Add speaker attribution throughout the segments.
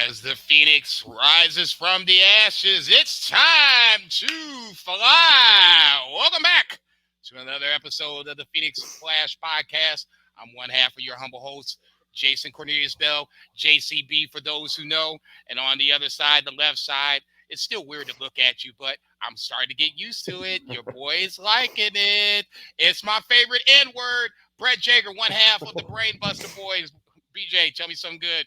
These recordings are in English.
Speaker 1: As the phoenix rises from the ashes, it's time to fly. Welcome back to another episode of the Phoenix Flash Podcast. I'm one half of your humble host, Jason Cornelius Bell, JCB for those who know. And on the other side, the left side, it's still weird to look at you, but I'm starting to get used to it. Your boy's liking it. It's my favorite N-word, Brett Jager, one half of the Brain Buster Boys. BJ, tell me something good.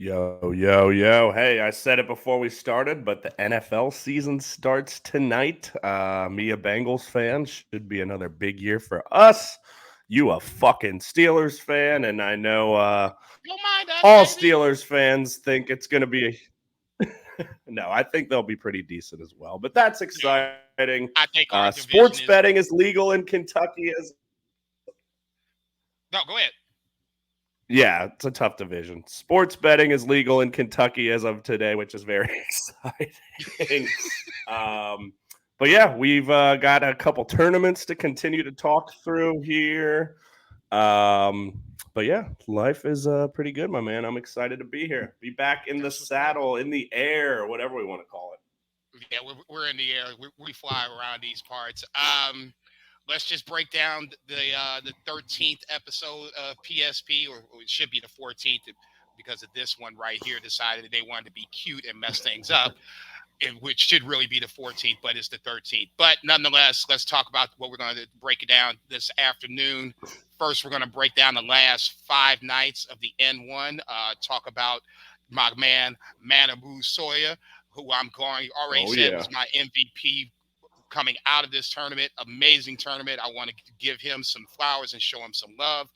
Speaker 2: Yo. Hey, I said it before we started, but the NFL season starts tonight. Me, a Bengals fan, should be another big year for us. You, a fucking Steelers fan, and I know
Speaker 1: Don't mind us,
Speaker 2: all
Speaker 1: baby.
Speaker 2: Steelers fans think it's going to be no, I think they'll be pretty decent as well. But that's
Speaker 1: No,
Speaker 2: exciting.
Speaker 1: I think our
Speaker 2: Sports
Speaker 1: division is.
Speaker 2: betting is legal in Kentucky as
Speaker 1: No, go ahead.
Speaker 2: yeah, it's a tough division. Sports betting is legal in Kentucky as of today, which is very exciting. But yeah, we've got a couple tournaments to continue to talk through here. But yeah, life is pretty good, my man. I'm excited to be here. Be back in the
Speaker 1: That's what's up.
Speaker 2: saddle, in the air, whatever we want to call it.
Speaker 1: Yeah, we're in the air. We fly around these parts. Let's just break down the 13th episode of PSP, or it should be the 14th, because of this one right here decided that they wanted to be cute and mess things up. Which should really be the 14th, but it's the 13th. But nonetheless, let's talk about what we're going to break it down this afternoon. First, we're going to break down the last 5 nights of the N1. Talk about my man Manabu Soya, who I'm going already said was my MVP coming out of this tournament. Amazing tournament. I want to give him some flowers and show him some love.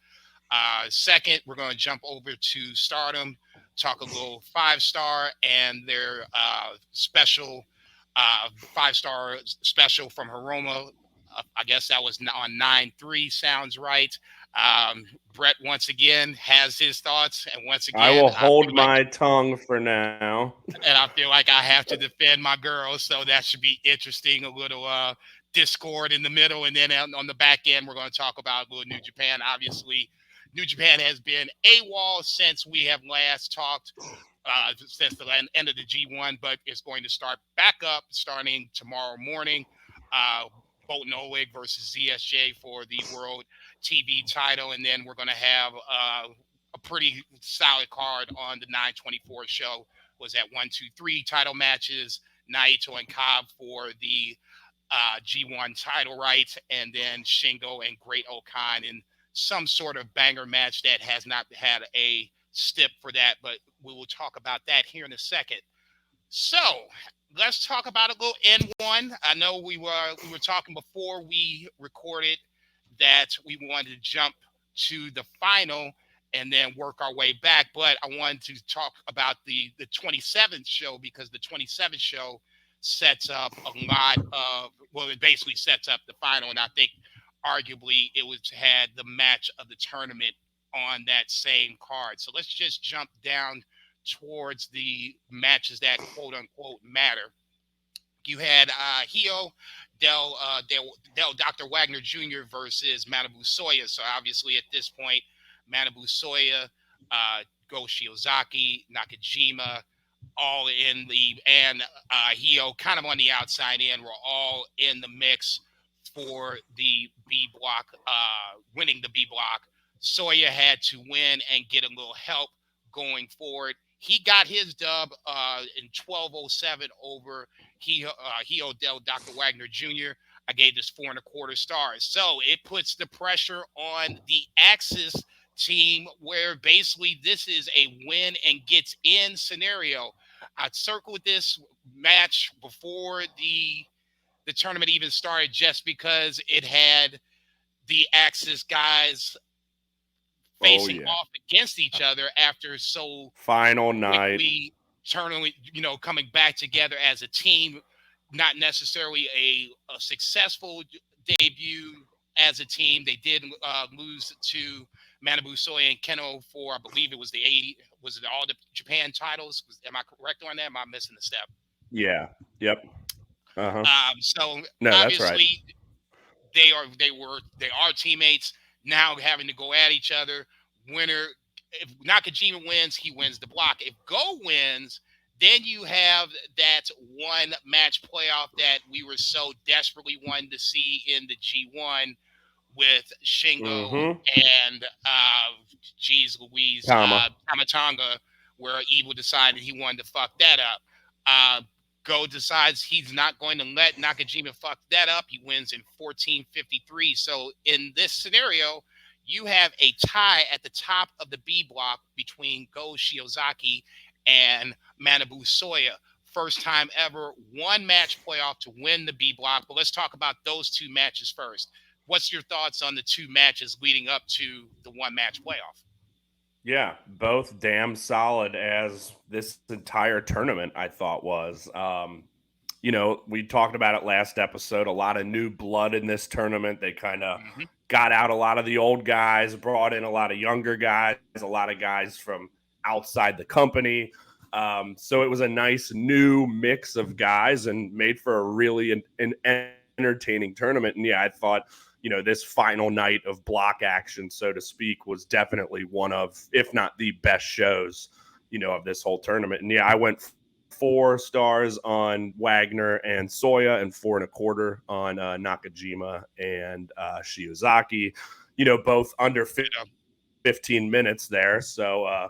Speaker 1: Second, we're going to jump over to Stardom, talk a little 5-star and their special 5-star special from Hiroma. I guess that was on 9-3. Sounds right. Brett once again has his thoughts, and once again,
Speaker 2: I will hold my tongue for now.
Speaker 1: And I feel like I have to defend my girls, so that should be interesting. A little discord in the middle, and then on the back end, we're going to talk about a little New Japan. Obviously, New Japan has been AWOL since we have last talked, since the end of the G1, but it's going to start back up starting tomorrow morning. Bolton Oleg versus ZSJ for the World TV title, and then we're going to have a pretty solid card on the 924 show. Was that 1, 2, 3 title matches, Naito and Cobb for the G1 title rights, and then Shingo and Great Okan in some sort of banger match that has not had a stip for that, but we will talk about that here in a second. So let's talk about a little N1. I know we were talking before we recorded that we wanted to jump to the final and then work our way back, but I wanted to talk about the 27th show, because the 27th show sets up a lot of, well, it basically sets up the final, and I think arguably it was had the match of the tournament on that same card. So let's just jump down towards the matches that quote unquote matter. You had Del Dr. Wagner Jr. versus Manabu Soya. So obviously at this point, Manabu Soya, Go Shiozaki, Nakajima, all in the, and Hio kind of on the outside in, were all in the mix for the B block, winning the B block. Soya had to win and get a little help going forward. He got his dub in 12:07 over Hio Del Dr. Wagner Jr. I gave this 4.25 stars. So it puts the pressure on the Axis team, where basically this is a win and gets in scenario. I circled this match before the tournament even started, just because it had the Axis guys facing off against each other after so
Speaker 2: final night,
Speaker 1: turning, coming back together as a team. Not necessarily a successful debut as a team. They did lose to Manabu Soya and Keno for, I believe it was was it all the Japan titles? Am I correct on that? Am I missing the step?
Speaker 2: Yeah. Yep.
Speaker 1: So
Speaker 2: no,
Speaker 1: obviously
Speaker 2: that's right.
Speaker 1: they are teammates now, having to go at each other. Winner if Nakajima wins, he wins the block. If Go wins, then you have that one match playoff that we were so desperately wanting to see in the G1 with Shingo
Speaker 2: Mm-hmm.
Speaker 1: and geez Louise,
Speaker 2: Tama.
Speaker 1: Tamatanga, where Evil decided he wanted to fuck that up. Uh, Go decides he's not going to let Nakajima fuck that up. He wins in 14:53. So in this scenario, you have a tie at the top of the B block between Go Shiozaki and Manabu Soya. First time ever, one match playoff to win the B block. But let's talk about those two matches first. What's your thoughts on the two matches leading up to the one match playoff?
Speaker 2: Yeah, both damn solid as this entire tournament I thought was. We talked about it last episode. A lot of new blood in this tournament. They kind of
Speaker 1: Mm-hmm.
Speaker 2: got out a lot of the old guys, brought in a lot of younger guys, a lot of guys from outside the company. So it was a nice new mix of guys and made for a really an entertaining tournament. And yeah, I thought, this final night of block action, so to speak, was definitely one of, if not the best shows, of this whole tournament. And yeah, I went 4 stars on Wagner and Soya and 4.25 on Nakajima and Shiozaki, both under 15 minutes there. So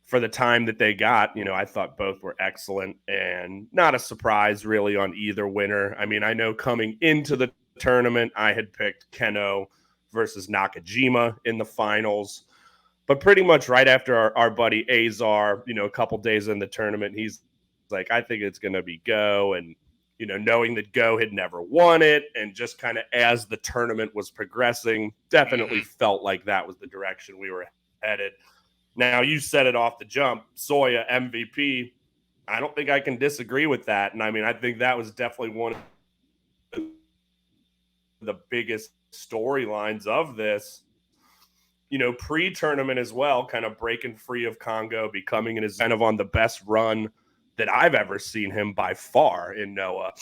Speaker 2: for the time that they got, I thought both were excellent and not a surprise really on either winner. I mean, I know coming into the tournament, I had picked Keno versus Nakajima in the finals. But pretty much right after our buddy Azar, a couple days in the tournament, he's like, I think it's going to be Go. And, knowing that Go had never won it and just kind of as the tournament was progressing, definitely felt like that was the direction we were headed. Now, you said it off the jump, Soya MVP. I don't think I can disagree with that. And I mean, I think that was definitely one of the biggest storylines of this. Pre-tournament as well, kind of breaking free of Congo, becoming an kind of on the best run that I've ever seen him by far in Noah.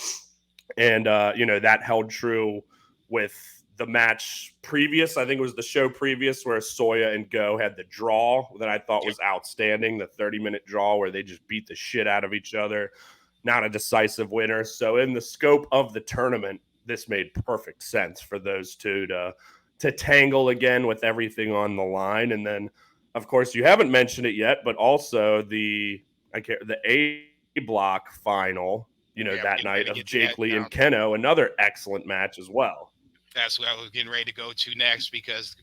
Speaker 2: And, that held true with the match previous. I think it was the show previous where Soya and Go had the draw that I thought was outstanding, the 30-minute draw where they just beat the shit out of each other. Not a decisive winner. So in the scope of the tournament, this made perfect sense for those two to tangle again with everything on the line. And then, of course, you haven't mentioned it yet, but also the A block final, that night of Jake Lee and Keno, another excellent match as well.
Speaker 1: That's what I was getting ready to go to next, because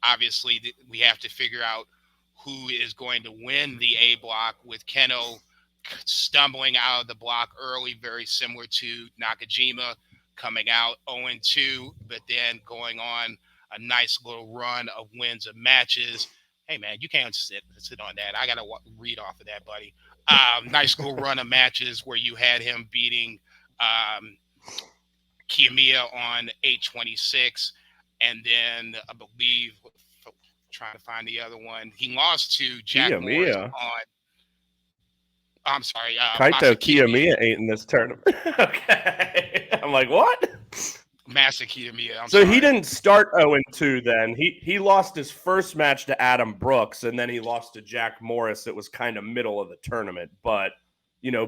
Speaker 1: obviously we have to figure out who is going to win the A block, with Keno stumbling out of the block early, very similar to Nakajima coming out 0-2, but then going on a nice little run of wins of matches. Hey man, you can't sit on that. I gotta read off of that, buddy. Nice little run of matches where you had him beating Kiyomiya on 8:26, and then I believe, trying to find the other one, he lost to Jack Morris on. I'm sorry,
Speaker 2: Kaito Kiyomiya ain't in this tournament. Okay, I'm like, what?
Speaker 1: Masa Kiyomiya.
Speaker 2: So he didn't start 0-2 then. He lost his first match to Adam Brooks, and then he lost to Jack Morris. It was kind of middle of the tournament. But,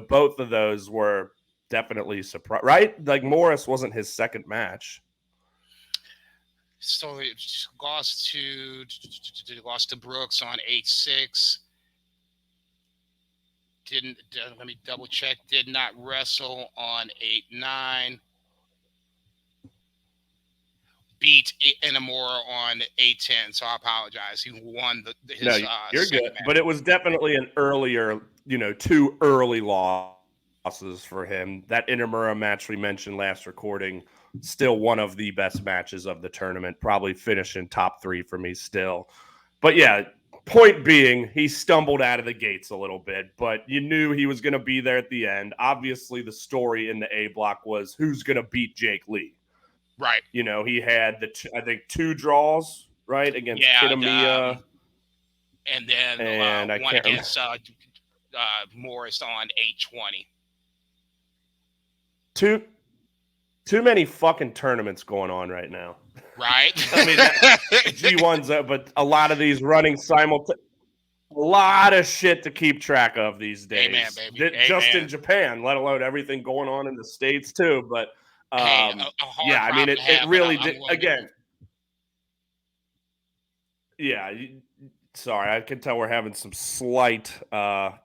Speaker 2: both of those were definitely surprised, right? Like Morris wasn't his second match.
Speaker 1: So it lost to Brooks on 8-6. Didn't let me double check. Did not wrestle on 8-9. Beat Inamura on 8-10. So I apologize. He won his.
Speaker 2: No, you're good. Match. But it was definitely an earlier, too early losses for him. That Inamura match we mentioned last recording, still one of the best matches of the tournament. Probably finishing top 3 for me still. But yeah, point being, he stumbled out of the gates a little bit, but you knew he was going to be there at the end. Obviously, the story in the A block was who's going to beat Jake Lee.
Speaker 1: Right.
Speaker 2: He had I think 2 draws, right, against Kitamiya.
Speaker 1: And then one against Morris on 8-20.
Speaker 2: Too many fucking tournaments going on right now.
Speaker 1: Right.
Speaker 2: I mean, G1's, but a lot of these running simultaneously. a lot of shit to keep track of these
Speaker 1: Amen,
Speaker 2: days,
Speaker 1: baby.
Speaker 2: just in
Speaker 1: Amen.
Speaker 2: Japan, let alone everything going on in the States too. But
Speaker 1: Hey, a hard
Speaker 2: yeah, I mean,
Speaker 1: problem to
Speaker 2: it
Speaker 1: have, but
Speaker 2: really
Speaker 1: I'm
Speaker 2: did.
Speaker 1: willing to.
Speaker 2: Again, yeah. Sorry, I can tell we're having some slight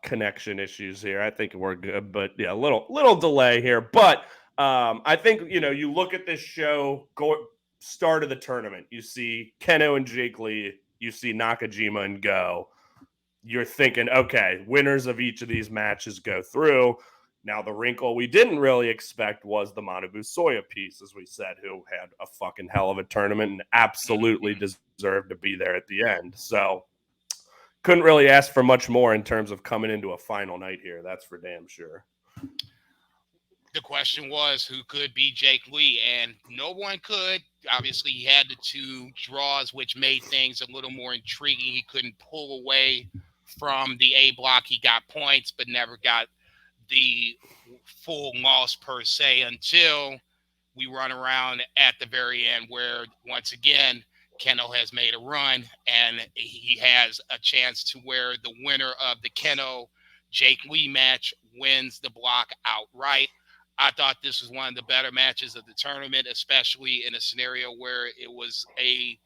Speaker 2: connection issues here. I think we're good, but yeah, little delay here. But I think you look at this show, start of the tournament. You see Keno and Jake Lee. You see Nakajima and Go. You're thinking, okay, winners of each of these matches go through. Now, the wrinkle we didn't really expect was the Manabu Soya piece, as we said, who had a fucking hell of a tournament and absolutely
Speaker 1: Mhm.
Speaker 2: deserved to be there at the end. So, couldn't really ask for much more in terms of coming into a final night here. That's for damn sure.
Speaker 1: The question was who could beat Jake Lee, and no one could. Obviously, he had the two draws, which made things a little more intriguing. He couldn't pull away from the A block. He got points, but never got the full loss per se until we run around at the very end where once again Keno has made a run and he has a chance to where the winner of the Keno Jake Lee match wins the block outright. I thought this was one of the better matches of the tournament, especially in a scenario where it was a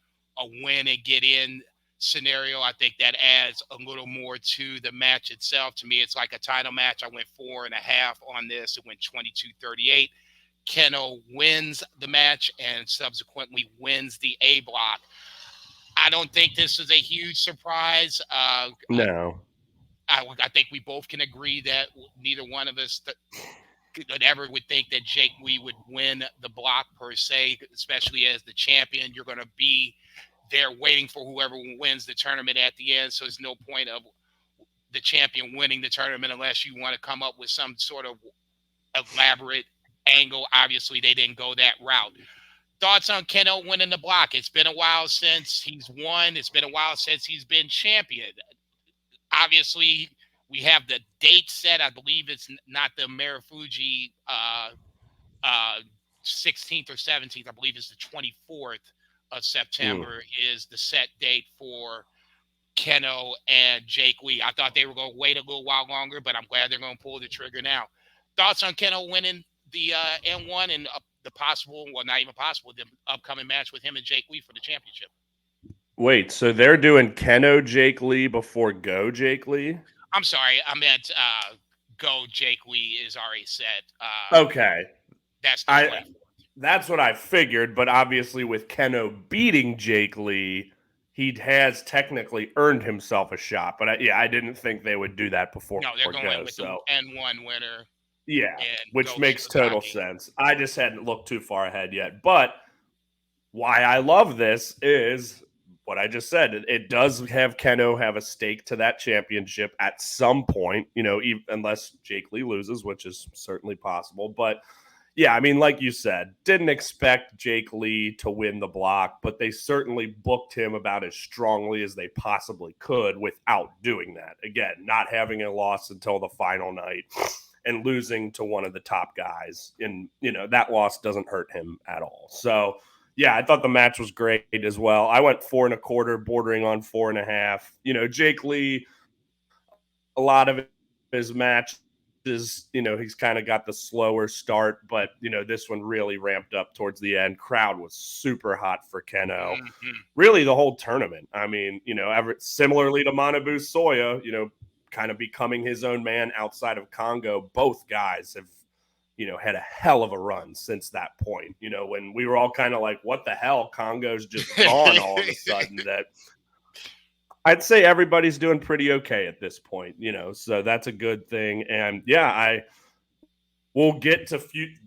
Speaker 1: win and get in scenario. I think that adds a little more to the match itself. To me, it's like a title match. I went 4.5 on this. It went 22-38. Keno wins the match and subsequently wins the A block. I don't think this is a huge surprise.
Speaker 2: No.
Speaker 1: I think we both can agree that neither one of us could ever would think that Jake Lee would win the block per se, especially as the champion. You're going to be there waiting for whoever wins the tournament at the end. So there's no point of the champion winning the tournament unless you want to come up with some sort of elaborate angle. Obviously, they didn't go that route. Thoughts on Keno winning the block? It's been a while since he's won. It's been a while since he's been champion. Obviously, we have the date set. I believe it's not the Marufuji uh, 16th or 17th. I believe it's the 24th of
Speaker 2: Mm.
Speaker 1: September is the set date for Keno and Jake Lee. I thought they were going to wait a little while longer, but I'm glad they're going to pull the trigger now. Thoughts on Keno winning the N1 and the possible, well, not even possible, the upcoming match with him and Jake Lee for the championship?
Speaker 2: Wait, so they're doing Keno Jake Lee before Go Jake Lee?
Speaker 1: I'm sorry, I meant go Jake Lee is already set.
Speaker 2: Okay.
Speaker 1: That's the
Speaker 2: I
Speaker 1: 24th.
Speaker 2: That's what I figured, but obviously with Keno beating Jake Lee, he has technically earned himself a shot. But I didn't think they would do that before
Speaker 1: No, they're
Speaker 2: Go.
Speaker 1: going with the
Speaker 2: So
Speaker 1: N1 winner
Speaker 2: yeah,
Speaker 1: and
Speaker 2: which
Speaker 1: go
Speaker 2: makes total
Speaker 1: Shiozaki.
Speaker 2: sense. I just hadn't looked too far ahead yet. But why I love this is what I just said. It does have Keno have a stake to that championship at some point, unless Jake Lee loses, which is certainly possible. But yeah, I mean, like you said, didn't expect Jake Lee to win the block, but they certainly booked him about as strongly as they possibly could without doing that. Again, not having a loss until the final night and losing to one of the top guys. And, that loss doesn't hurt him at all. So, yeah, I thought the match was great as well. I went 4.25, bordering on 4.5. Jake Lee, a lot of his matches, he's kind of got the slower start, but this one really ramped up towards the end. Crowd was super hot for Keno.
Speaker 1: Mm-hmm.
Speaker 2: Really, the whole tournament. I mean, similarly to Manabu Soya, kind of becoming his own man outside of Congo. Both guys have had a hell of a run since that point. When we were all kind of like, what the hell? Congo's just gone all of a sudden. That I'd say everybody's doing pretty okay at this point, so that's a good thing. And yeah, we'll get to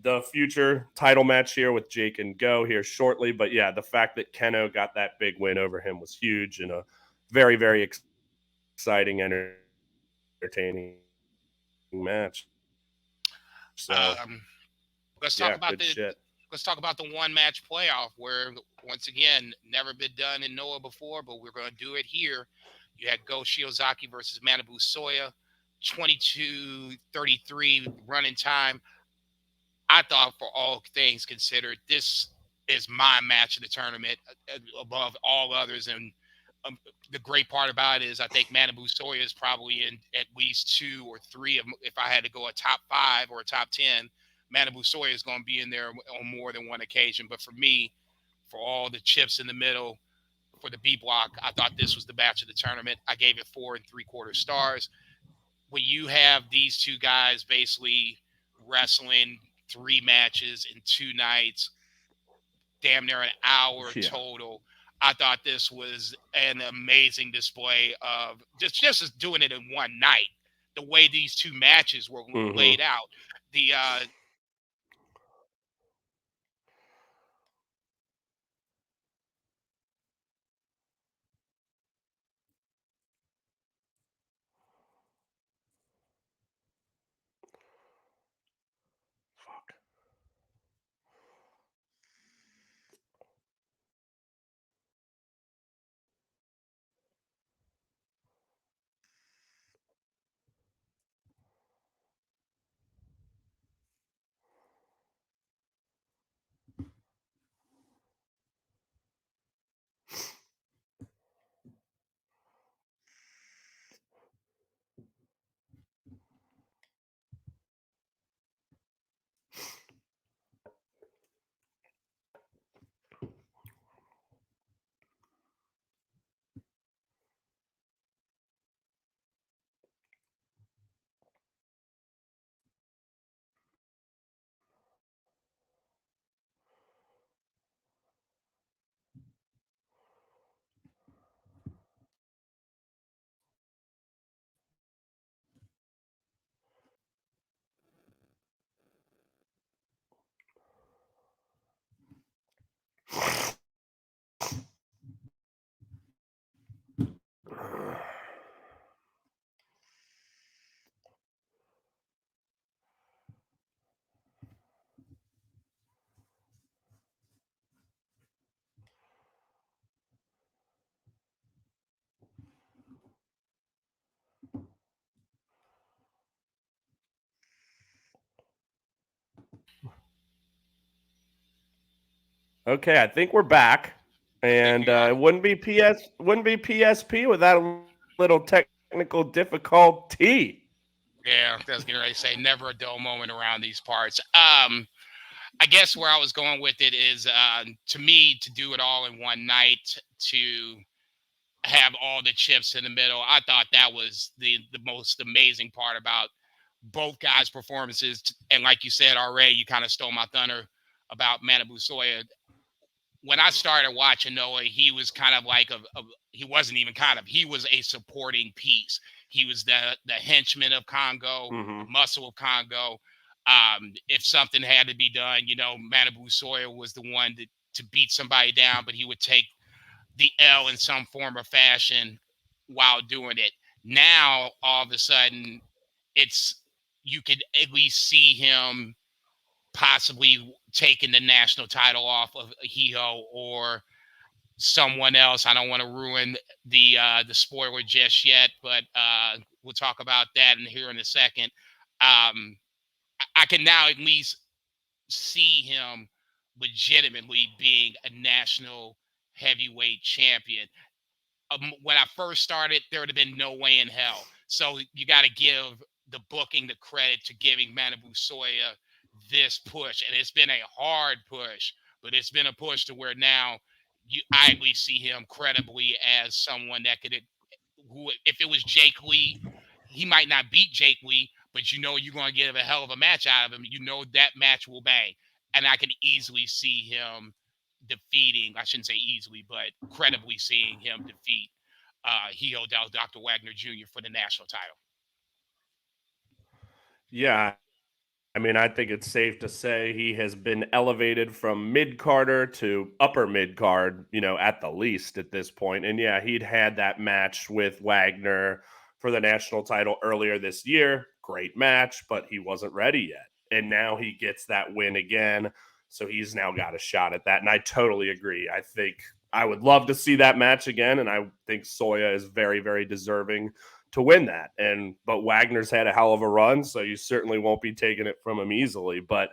Speaker 2: the future title match here with Jake and Go here shortly. But yeah, the fact that Keno got that big win over him was huge and a very, very exciting, entertaining match. So
Speaker 1: um, let's
Speaker 2: yeah,
Speaker 1: talk about
Speaker 2: good
Speaker 1: the
Speaker 2: shit.
Speaker 1: let's talk about the one match playoff where once again never been done in Noah before, but we're going to do it here. You had Go Shiozaki versus Manabu Soya, 22-33 running time. I thought for all things considered, this is my match of the tournament above all others. And the great part about it is I think Manabu Soya is probably in at least 2 or 3 of them. If I had to go a top 5 or a top 10, Manabu Soya is going to be in there on more than one occasion. But for me, for all the chips in the middle, for the B block, I thought this was the match of the tournament. I gave it 4 3/4 stars. When you have these two guys basically wrestling 3 matches in 2 nights, damn near an hour
Speaker 2: Yeah.
Speaker 1: total. I thought this was an amazing display of just as doing it in one night. The way these 2 matches were
Speaker 2: Mm-hmm.
Speaker 1: laid out, the
Speaker 2: Fuck. Okay, I think we're back,
Speaker 1: I think
Speaker 2: and
Speaker 1: we are.
Speaker 2: it wouldn't be PSP without a little technical difficulty.
Speaker 1: Yeah, I was getting ready to say never a dull moment around these parts. I guess where I was going with it is to me to do it all in one night to have all the chips in the middle. I thought that was the most amazing part about both guys' performances. And like you said already, you kind of stole my thunder about Manabu Soya. When I started watching Noah, he was kind of like he wasn't even kind of, he was a supporting piece. He was the henchman of Congo, the
Speaker 2: Mm-hmm.
Speaker 1: muscle of Congo. If something had to be done, Manabu Soya was the one to beat somebody down, but he would take the L in some form or fashion while doing it. Now, all of a sudden, it's you could at least see him possibly taking the national title off of Hiho or someone else. I don't want to ruin the spoiler just yet, but we'll talk about that in here in a second. I can now at least see him legitimately being a national heavyweight champion. When I first started, there would have been no way in hell. So you got to give the booking the credit to giving Manabu Soya this push, and it's been a hard push, but it's been a push to where now I at least see him credibly as someone that could, who if it was Jake Lee, he might not beat Jake Lee, but you're going to get a hell of a match out of him. You know that match will bang, and I can easily see him defeating. I shouldn't say easily, but credibly seeing him defeat Hio Dr. Wagner Jr. for the national title.
Speaker 2: Yeah, I mean, I think it's safe to say he has been elevated from mid carder to upper mid card, at the least at this point. And yeah, he'd had that match with Wagner for the national title earlier this year. Great match, but he wasn't ready yet. And now he gets that win again. So he's now got a shot at that. And I totally agree. I think I would love to see that match again. And I think Soya is very, very deserving to win that. But Wagner's had a hell of a run, so you certainly won't be taking it from him easily. But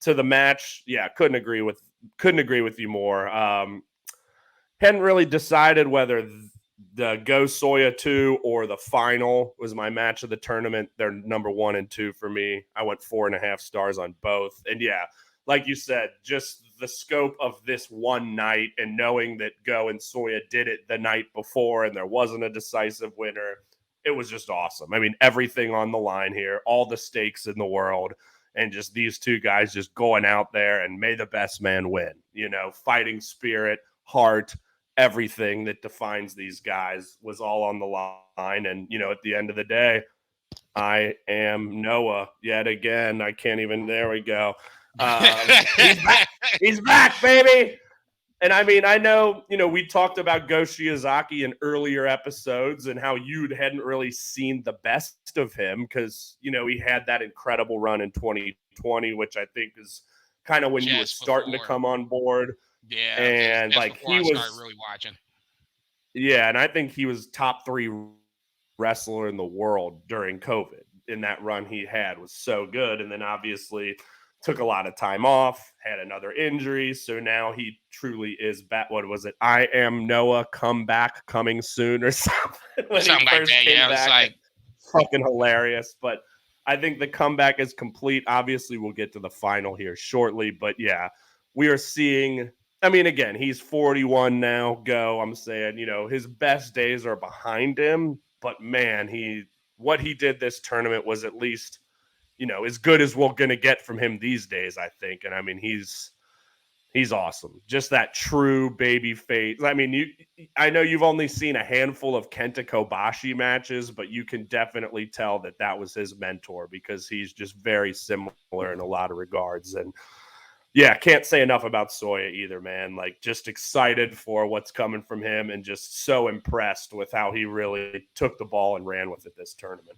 Speaker 2: to the match, yeah, couldn't agree with you more. Hadn't really decided whether the Go Soya 2 or the final was my match of the tournament. They're number 1 and 2 for me. I went 4.5 stars on both. And yeah, like you said, just the scope of this one night and knowing that Go and Soya did it the night before and there wasn't a decisive winner, it was just awesome. I mean, everything on the line here, all the stakes in the world, and just these two guys just going out there and may the best man win. You know, fighting spirit, heart, everything that defines these guys was all on the line. And, you know, at the end of the day, I am Noah yet again. I can't even, there we go. He's back. He's back, baby. And I mean, I know, you know, we talked about Go Shiozaki in earlier episodes and how you hadn't really seen the best of him because, you know, he had that incredible run in 2020, which I think is kind of when you were starting to come on board.
Speaker 1: Yeah,
Speaker 2: and
Speaker 1: that's
Speaker 2: like
Speaker 1: before
Speaker 2: he
Speaker 1: I
Speaker 2: was
Speaker 1: started really watching.
Speaker 2: Yeah, and I think he was top 3 wrestler in the world during COVID. In that run he had was so good, and then obviously took a lot of time off, had another injury, so now he truly is back. What was it? I am Noah, come back, coming soon, or something. When
Speaker 1: Something
Speaker 2: he
Speaker 1: like
Speaker 2: first
Speaker 1: that.
Speaker 2: came
Speaker 1: Yeah, it's
Speaker 2: back,
Speaker 1: like
Speaker 2: fucking hilarious. But I think the comeback is complete. Obviously, we'll get to the final here shortly, but yeah, we are seeing. I mean, again, he's 41 now. Go, I'm saying, you know, his best days are behind him. But man, what he did this tournament was at least, you know, as good as we're going to get from him these days, I think. And I mean, he's awesome. Just that true baby face. I mean, I know you've only seen a handful of Kenta Kobashi matches, but you can definitely tell that that was his mentor because he's just very similar in a lot of regards. And yeah, can't say enough about Soya either, man. Like, just excited for what's coming from him and just so impressed with how he really took the ball and ran with it this tournament.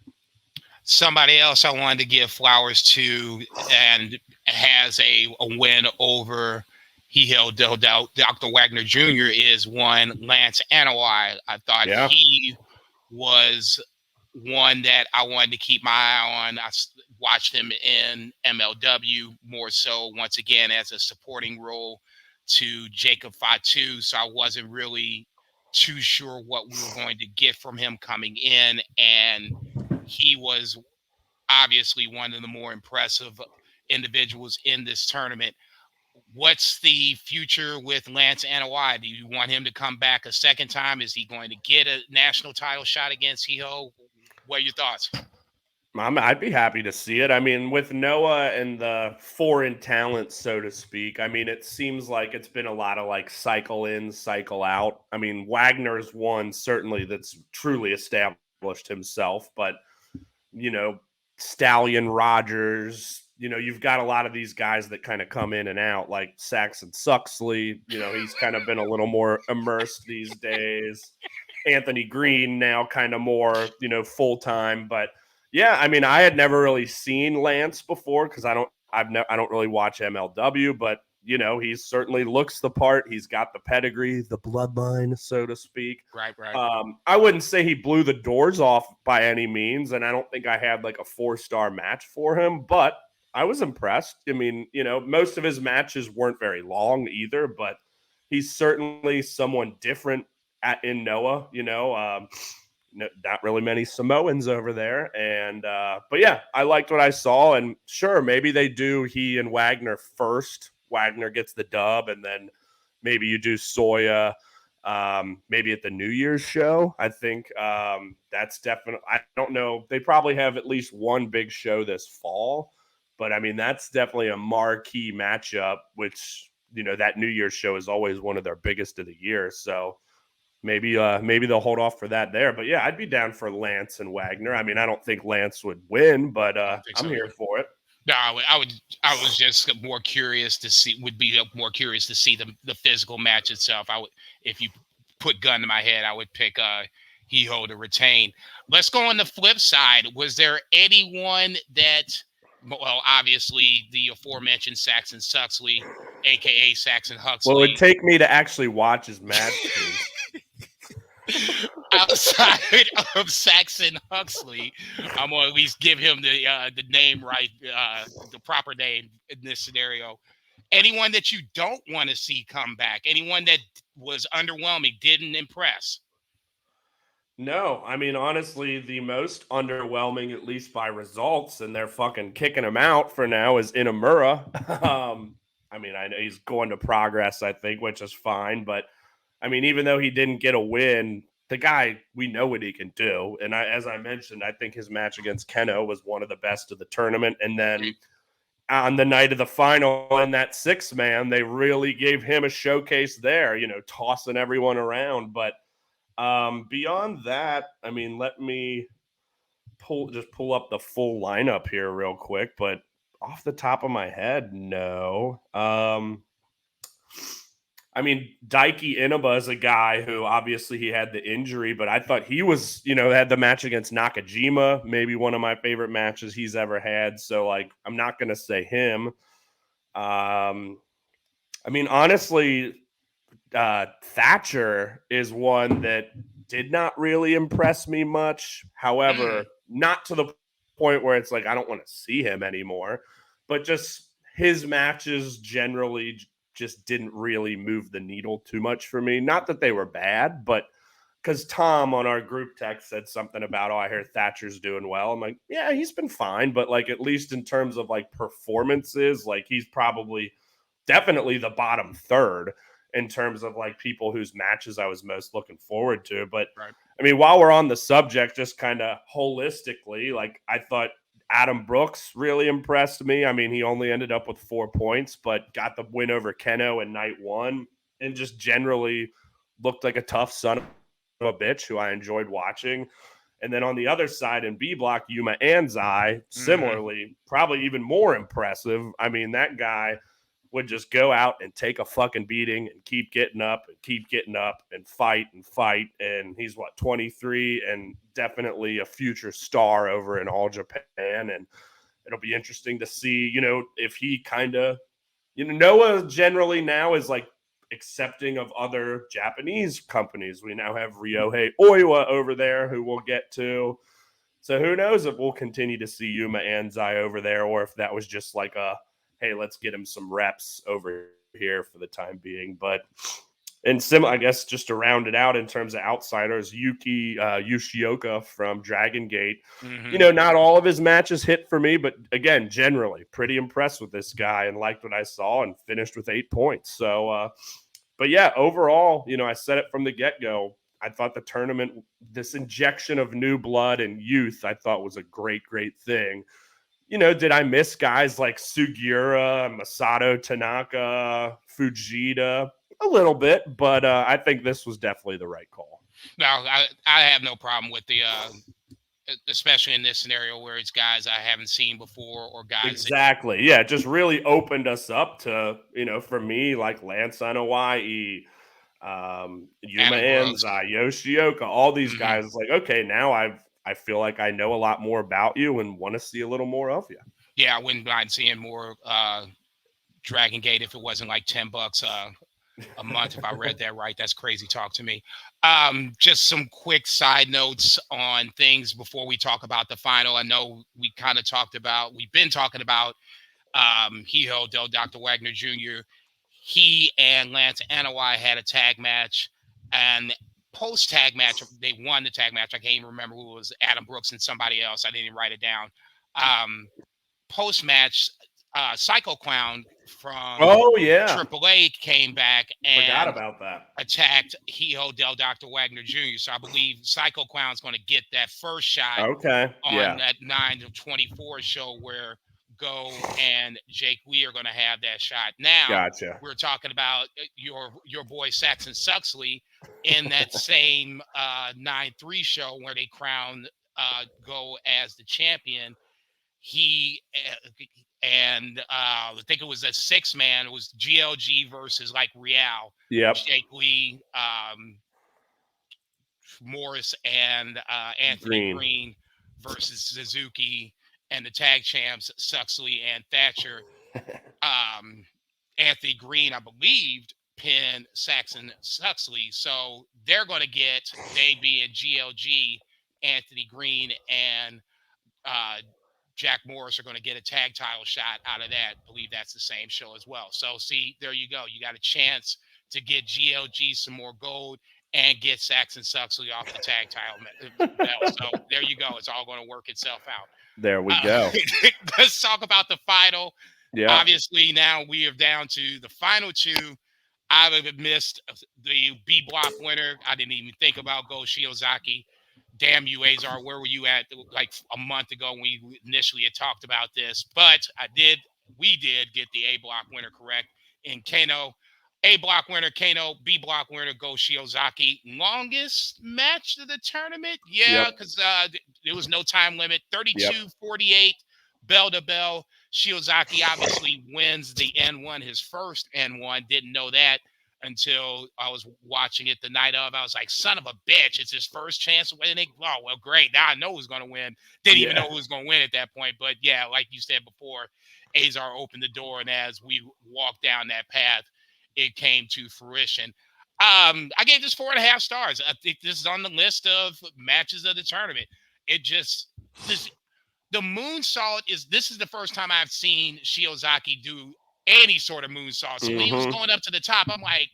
Speaker 1: somebody else I wanted to give flowers to and has a win over Dr. Wagner Jr. is one Lance Anoa'i. I thought he was one that I wanted to keep my eye on. I watched him in MLW more so, once again, as a supporting role to Jacob Fatu. So I wasn't really too sure what we were going to get from him coming in. And he was obviously one of the more impressive individuals in this tournament. What's the future with Lance Anoa'i? Do you want him to come back a second time? Is he going to get a national title shot against Hiho? What are your thoughts?
Speaker 2: I'd be happy to see it. I mean, with Noah and the foreign talent, so to speak, I mean, it seems like it's been a lot of like cycle in, cycle out. I mean, Wagner's one certainly that's truly established himself, but, you know, Stallion Rogers, you know, you've got a lot of these guys that kind of come in and out, like Saxon Suxley. You know, he's kind of been a little more immersed these days. Anthony Green now kind of more, you know, full time. But yeah, I mean, I had never really seen Lance before because I don't really watch MLW, but you know, he certainly looks the part. He's got the pedigree, the bloodline, so to speak.
Speaker 1: Right.
Speaker 2: I wouldn't say he blew the doors off by any means, and I don't think I had like a 4-star match for him, but I was impressed. I mean, you know, most of his matches weren't very long either, but he's certainly someone different in Noah, you know. Not really many Samoans over there. And but yeah, I liked what I saw. And sure, maybe they do he and Wagner first. Wagner gets the dub, and then maybe you do Soya maybe at the New Year's show. I think that's definitely, I don't know. They probably have at least one big show this fall. But I mean, that's definitely a marquee matchup, which, you know, that New Year's show is always one of their biggest of the year. So maybe they'll hold off for that there. But yeah, I'd be down for Lance and Wagner. I mean, I don't think Lance would win, but I'm here for it.
Speaker 1: No, I was just more curious to see. Would be more curious to see the physical match itself. I would, if you put gun to my head, I would pick Hiho to retain. Let's go on the flip side. Was there anyone that? Well, obviously the aforementioned Saxon Suxley, aka Saxon Huxley.
Speaker 2: Well, it would take me to actually watch his matches.
Speaker 1: Outside of Saxon Huxley, I'm gonna at least give him the name right, the proper name in this scenario. Anyone that you don't want to see come back, anyone that was underwhelming, didn't impress.
Speaker 2: No, I mean, honestly, the most underwhelming, at least by results, and they're fucking kicking him out for now, is Inamura. I mean, I know he's going to Progress, I think, which is fine. But I mean, even though he didn't get a win, the guy, we know what he can do. And as I mentioned, I think his match against Keno was one of the best of the tournament. And then on the night of the final in that six man, they really gave him a showcase there, tossing everyone around. But beyond that, I mean, let me pull up the full lineup here real quick. But off the top of my head, no. I mean, Daiki Inaba is a guy who obviously he had the injury, but I thought he was, had the match against Nakajima, maybe one of my favorite matches he's ever had. So, like, I'm not going to say him. I mean, honestly, Thatcher is one that did not really impress me much.
Speaker 1: Mm,
Speaker 2: However, not to the point where it's like I don't want to see him anymore, but just his matches generally just didn't really move the needle too much for me. Not that they were bad, but because Tom on our group text said something about, oh, I hear Thatcher's doing well. I'm like, yeah, he's been fine, but like at least in terms of like performances, like he's probably definitely the bottom third in terms of like people whose matches I was most looking forward to. But
Speaker 1: right.
Speaker 2: I mean, while we're on the subject, just kind of holistically, like I thought Adam Brooks really impressed me. I mean, he only ended up with 4 points, but got the win over Keno in night one and just generally looked like a tough son of a bitch who I enjoyed watching. And then on the other side in B block, Yuma Anzai,
Speaker 1: Hmm.
Speaker 2: similarly, probably even more impressive. I mean, that guy would just go out and take a fucking beating and keep getting up and keep getting up and fight and fight. And he's what, 23 and definitely a future star over in All Japan. And it'll be interesting to see, if he kind of, Noah generally now is like accepting of other Japanese companies. We now have Ryohei Oiwa over there who we'll get to. So who knows if we'll continue to see Yuma Anzai over there or if that was just like a, hey, let's get him some reps over here for the time being. But I guess just to round it out in terms of outsiders, Yuki Yoshioka from Dragon Gate.
Speaker 1: Hmm.
Speaker 2: Not all of his matches hit for me, but again, generally pretty impressed with this guy and liked what I saw and finished with 8 points. So, but yeah, overall, I said it from the get go. I thought the tournament, this injection of new blood and youth, I thought was a great, great thing. Did I miss guys like Sugiura, Masato Tanaka, Fujita? A little bit, but I think this was definitely the right call.
Speaker 1: Now, I have no problem with the, especially in this scenario where it's guys I haven't seen before or guys that,
Speaker 2: Exactly. Yeah, it just really opened us up to, for me, like Lance Anoa'i, Yuma
Speaker 1: Adam Brooks.
Speaker 2: Anzai, Yoshioka, all these
Speaker 1: Hmm.
Speaker 2: guys. It's like, okay, now I feel like I know a lot more about you and want to see a little more of you.
Speaker 1: Yeah, I wouldn't mind seeing more Dragon Gate if it wasn't like $10 a month. If I read that right, that's crazy talk to me. Just some quick side notes on things before we talk about the final. I know we've been talking about Hijo del Dr. Wagner Jr. He and Lance Anoa'i had a tag match, and post tag match, they won the tag match. I can't even remember who it was, Adam Brooks and somebody else. I didn't even write it down. Um, Post match, Psycho Clown from
Speaker 2: Oh yeah,
Speaker 1: AAA came back
Speaker 2: forgot
Speaker 1: and
Speaker 2: about that.
Speaker 1: attacked Hijo del Dr. Wagner Jr. So I believe Psycho Clown's going to get that first shot
Speaker 2: Okay,
Speaker 1: on
Speaker 2: yeah,
Speaker 1: that 9 to 24 show where Go and Jake Lee are going to have that shot. Now
Speaker 2: gotcha.
Speaker 1: we're talking about your boy Saxon Suxley in that same 9-3 show where they crowned Go as the champion. He and I think it was a 6 man. It was GLG versus like Real,
Speaker 2: Yep,
Speaker 1: Jake Lee, Morris, and Anthony
Speaker 2: Green.
Speaker 1: Green versus Suzuki and the tag champs Suxley and Thatcher. Um, Anthony Green, I believed, pinned Saxon Suxley, so they're going to get, they being GLG, Anthony Green and uh, Jack Morris are going to get a tag title shot out of that. I believe that's the same show as well. So see, there you go. You got a chance to get GLG some more gold and get Saxon Suxley off the tag title belt. So there you go. It's all going to work itself out.
Speaker 2: There we go.
Speaker 1: Let's talk about the final.
Speaker 2: Yeah.
Speaker 1: Obviously, now we are down to the final two. I would have missed the B block winner. I didn't even think about Go Shiozaki. Damn you, Azar. Where were you at like a month ago when we initially had talked about this? But we did get the A block winner correct in Kano. A block winner, Kano. B block winner, Go Shiozaki. Longest match of the tournament? Yeah,
Speaker 2: Yep.
Speaker 1: because there was no time limit. 32-48,
Speaker 2: Yep.
Speaker 1: bell to bell. Shiozaki obviously wins the N1, his first N1. Didn't know that until I was watching it the night of. I was like, son of a bitch, it's his first chance of winning. Oh, well, great. Now I know who's going to win. Didn't even know who was going to win at that point. But yeah, like you said before, Azar opened the door. And as we walked down that path, it came to fruition. I gave this 4.5 stars. I think this is on the list of matches of the tournament. It just, the moonsault this is the first time I've seen Shiozaki do any sort of moonsault. So when he was going up to the top, I'm like,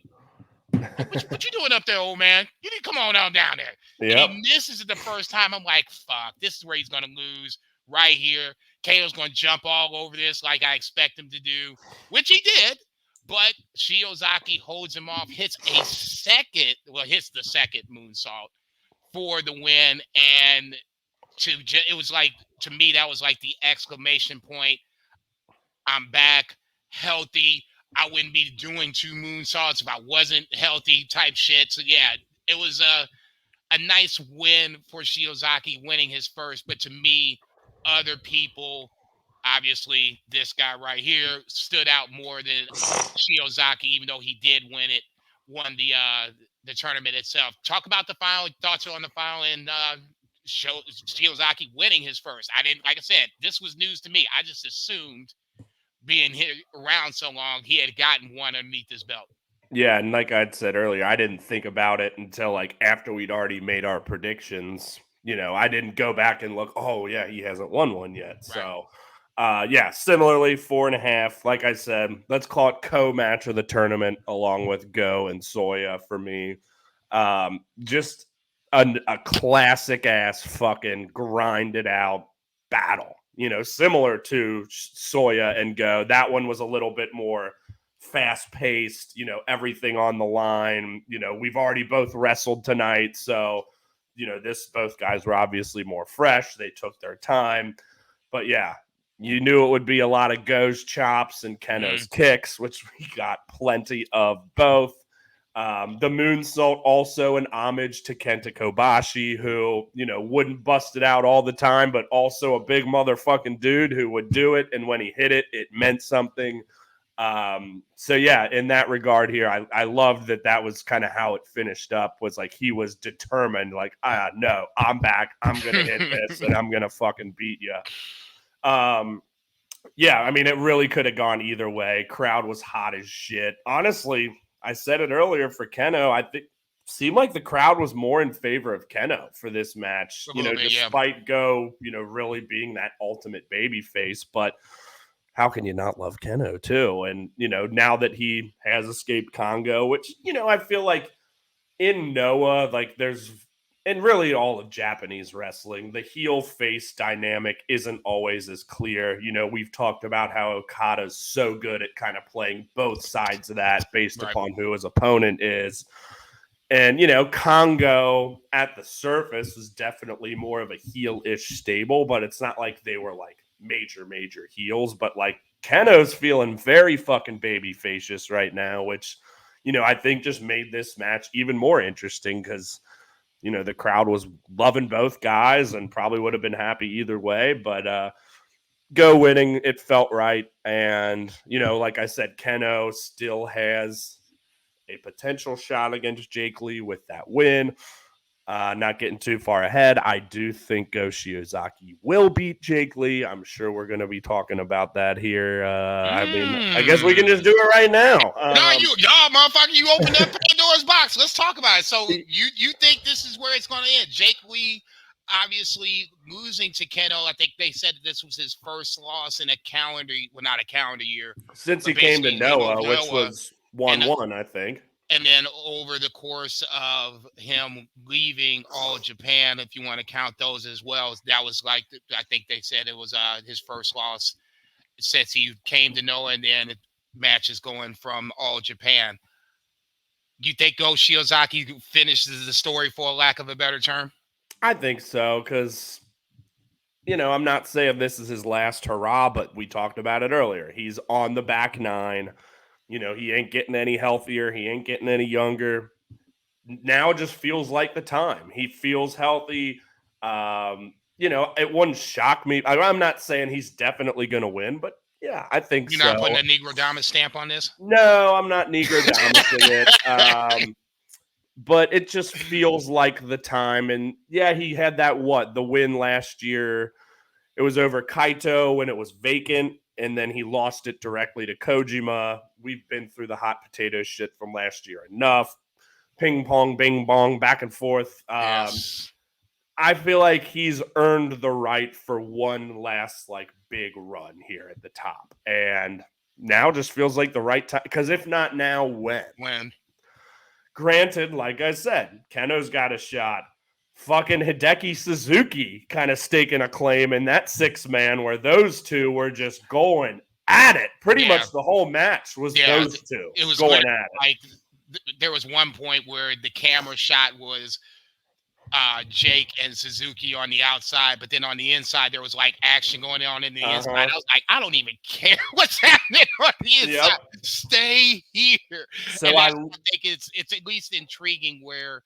Speaker 1: what you doing up there, old man? You need to come on down there.
Speaker 2: Yep.
Speaker 1: And he misses it the first time. I'm like, fuck, this is where he's going to lose right here. Kano's going to jump all over this like I expect him to do, which he did. But Shiozaki holds him off, hits the second moonsault for the win. And it was like, to me, that was like the exclamation point. I'm back, healthy. I wouldn't be doing 2 moonsaults if I wasn't healthy type shit. So yeah, it was a nice win for Shiozaki winning his first. But to me, other people, obviously this guy right here stood out more than Shiozaki, even though he did won the tournament itself. Talk about the final, thoughts on the final, and Shiozaki winning his first. Like I said, this was news to me. I just assumed, being here around so long, he had gotten one underneath his belt.
Speaker 2: Yeah, and like I'd said earlier, I didn't think about it until like after we'd already made our predictions. I didn't go back and look, oh yeah, he hasn't won one yet. Right. So yeah, similarly, 4.5. Like I said, let's call it co-match of the tournament along with Go and Soya for me. Just a classic ass fucking grinded out battle. Similar to Soya and Go. That one was a little bit more fast paced, everything on the line. We've already both wrestled tonight. So, both guys were obviously more fresh. They took their time. But yeah, you knew it would be a lot of Go's chops and Keno's kicks, which we got plenty of both. The moonsault, also an homage to Kenta Kobashi, who, wouldn't bust it out all the time, but also a big motherfucking dude who would do it. And when he hit it, it meant something. So yeah, in that regard here, I loved that was kind of how it finished up, was like he was determined, like, no, I'm back. I'm going to hit this and I'm going to fucking beat you. Yeah, I mean, it really could have gone either way. Crowd was hot as shit. Honestly, I said it earlier for Keno. I think seemed like the crowd was more in favor of Keno for this match. Despite Go, really being that ultimate baby face. But how can you not love Keno too? And now that he has escaped Congo, which I feel like in Noah, like and really all of Japanese wrestling, the heel face dynamic isn't always as clear. We've talked about how Okada's so good at kind of playing both sides of that based upon who his opponent is. And, Congo at the surface was definitely more of a heel-ish stable, but it's not like they were like major heels. But like Keno's feeling very fucking baby-facious right now, which, I think just made this match even more interesting because the crowd was loving both guys and probably would have been happy either way. But Go winning, it felt right. And, like I said, Keno still has a potential shot against Jake Lee with that win. Not getting too far ahead, I do think Go Shiozaki will beat Jake Lee. I'm sure we're going to be talking about that here. I mean, I guess we can just do it right now.
Speaker 1: Motherfucker, you opened up Pandora's box. Let's talk about it. So you think this is where it's going to end? Jake Lee obviously losing to Keno. I think they said this was his first loss in a calendar, well, not a calendar year.
Speaker 2: Since he came to Noah, which was 1-1, I think.
Speaker 1: And then over the course of him leaving All Japan, if you want to count those as well, that was like, I think they said it was his first loss since he came to Noah, and then matches going from All Japan. You think Go Shiozaki finishes the story, for a lack of a better term?
Speaker 2: I think so, because I'm not saying this is his last hurrah, but we talked about it earlier. He's on the back nine. He ain't getting any healthier. He ain't getting any younger. Now it just feels like the time. He feels healthy. It wouldn't shock me. I'm not saying he's definitely going to win, but yeah, I think
Speaker 1: You're
Speaker 2: so.
Speaker 1: not putting a Negro Damas stamp on this?
Speaker 2: No, I'm not Negro Damasing it. But it just feels like the time. And yeah, he had the win last year. It was over Kaito when it was vacant, and then he lost it directly to Kojima. We've been through the hot potato shit from last year enough. Ping pong, bing bong, back and forth.
Speaker 1: Yes.
Speaker 2: I feel like he's earned the right for one last big run here at the top. And now just feels like the right time. Because if not now, when?
Speaker 1: When?
Speaker 2: Granted, like I said, Keno's got a shot. Fucking Hideki Suzuki kind of staking a claim in that 6-man where those two were just going at it. Pretty much the whole match was those two
Speaker 1: it was
Speaker 2: going at it.
Speaker 1: Like there was one point where the camera shot was Jake and Suzuki on the outside, but then on the inside there was action going on in the inside. I was like, I don't even care what's happening on the inside. Yep. Stay here. So and I think it's at least intriguing where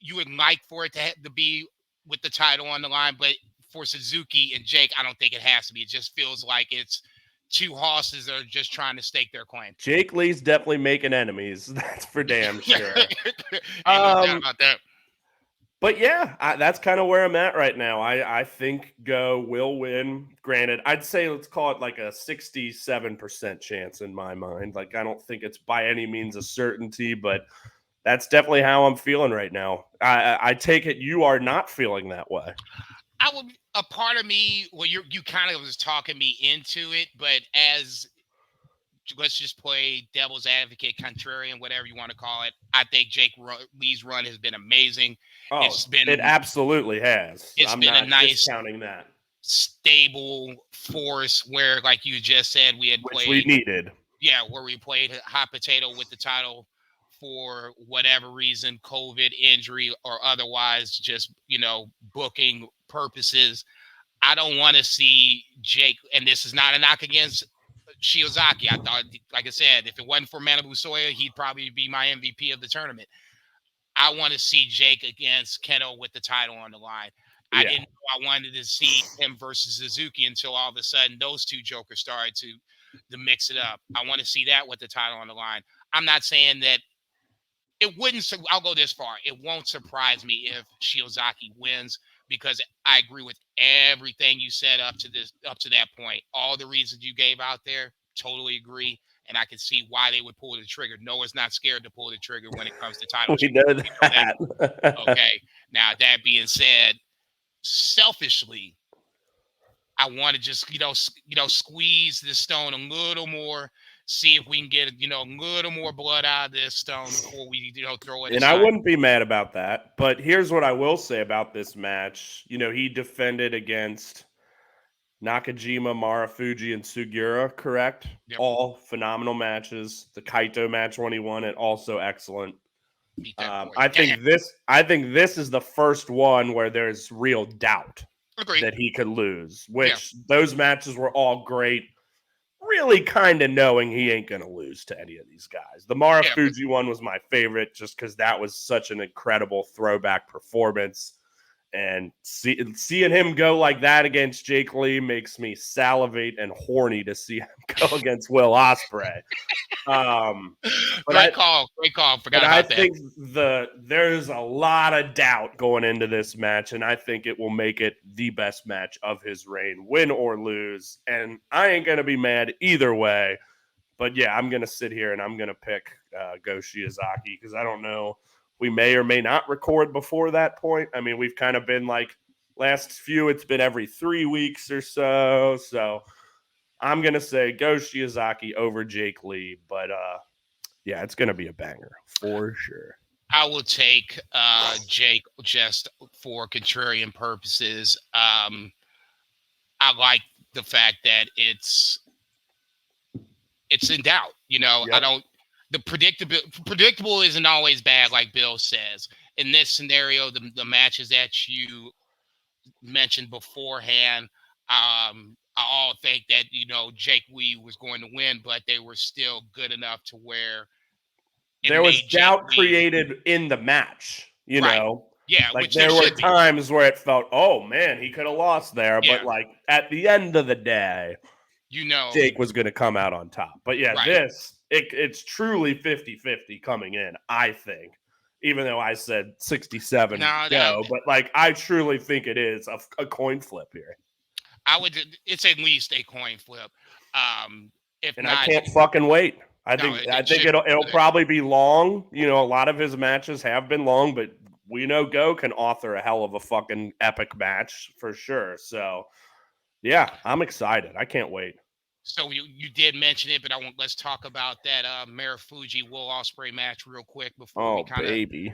Speaker 1: you would like for it to be with the title on the line, but for Suzuki and Jake, I don't think it has to be. It just feels like it's two horses that are just trying to stake their claim.
Speaker 2: Jake Lee's definitely making enemies. That's for damn sure.
Speaker 1: Ain't no doubt about that.
Speaker 2: But yeah, that's kind of where I'm at right now. I think Go will win. Granted, I'd say let's call it like a 67% chance in my mind. I don't think it's by any means a certainty, but that's definitely how I'm feeling right now. I take it you are not feeling that way.
Speaker 1: A part of me, well, you kind of was talking me into it, but let's just play devil's advocate, contrarian, whatever you want to call it. I think Jake Lee's run has been amazing.
Speaker 2: Oh, it absolutely has.
Speaker 1: It's been
Speaker 2: not
Speaker 1: a nice,
Speaker 2: discounting that,
Speaker 1: stable force where, like you just said, we had played.
Speaker 2: We needed.
Speaker 1: Yeah, where we played hot potato with the title for whatever reason, COVID, injury, or otherwise, just booking purposes. I don't want to see Jake, and this is not a knock against Shiozaki. I thought, like I said, if it wasn't for Manabu Soya, he'd probably be my MVP of the tournament. I want to see Jake against Keno with the title on the line. Yeah. I didn't know I wanted to see him versus Suzuki until all of a sudden those two jokers started to mix it up. I want to see that with the title on the line. I'm not saying that it wouldn't. I'll go this far. It won't surprise me if Shiozaki wins, because I agree with everything you said up to that point. All the reasons you gave out there, totally agree. And I can see why they would pull the trigger. Noah's not scared to pull the trigger when it comes to title.
Speaker 2: We know that.
Speaker 1: Okay. Now, that being said, selfishly, I want to just, squeeze this stone a little more, see if we can get, a little more blood out of this stone before we, throw it aside.
Speaker 2: And I wouldn't be mad about that. But here's what I will say about this match. He defended against Nakajima, Marufuji, and Sugiura, correct? Yep. All phenomenal matches. The Kaito match when he won it, also excellent. I think this is the first one where there's real doubt that he could lose, which those matches were all great. Really kind of knowing he ain't going to lose to any of these guys. The Marufuji one was my favorite just because that was such an incredible throwback performance. And seeing him go like that against Jake Lee makes me salivate and horny to see him go against Will OSPREAY.
Speaker 1: Great call. Forgot about that.
Speaker 2: I think there's a lot of doubt going into this match, and I think it will make it the best match of his reign, win or lose. And I ain't going to be mad either way. But yeah, I'm going to sit here and I'm going to pick Go Shiozaki because I don't know. We may or may not record before that point. I mean, we've kind of been last few, it's been every 3 weeks or so. So I'm going to say Go Shiozaki over Jake Lee. But Yeah, it's gonna be a banger for sure.
Speaker 1: I will take Jake just for contrarian purposes. I like the fact that it's in doubt. I
Speaker 2: Yep.
Speaker 1: don't. The predictable isn't always bad, like Bill says. In this scenario, the matches that you mentioned beforehand, I all think that Jake Lee was going to win, but they were still good enough to where it
Speaker 2: There was
Speaker 1: made Jake
Speaker 2: doubt
Speaker 1: Lee
Speaker 2: created in the match,
Speaker 1: right. Yeah,
Speaker 2: Like
Speaker 1: which there
Speaker 2: there were
Speaker 1: should be.
Speaker 2: times where it felt, oh man, he could have lost there, but
Speaker 1: Yeah,
Speaker 2: like at the end of the day,
Speaker 1: you know,
Speaker 2: Jake was going to come out on top. But yeah,
Speaker 1: right.
Speaker 2: it's truly 50-50 coming in, I think. Even though I said 67
Speaker 1: No,
Speaker 2: go, but like I truly think it is a coin flip here.
Speaker 1: I would. It's at least a coin flip. If
Speaker 2: And I
Speaker 1: not,
Speaker 2: can't fucking wait. I
Speaker 1: no,
Speaker 2: think I
Speaker 1: it
Speaker 2: think
Speaker 1: should be
Speaker 2: it'll
Speaker 1: good.
Speaker 2: probably be long. A lot of his matches have been long, but we know Go can author a hell of a fucking epic match for sure. So yeah, I'm excited. I can't wait.
Speaker 1: So you did mention it, but let's talk about that Marufuji Will Ospreay match real quick before we
Speaker 2: Oh
Speaker 1: kind of
Speaker 2: baby.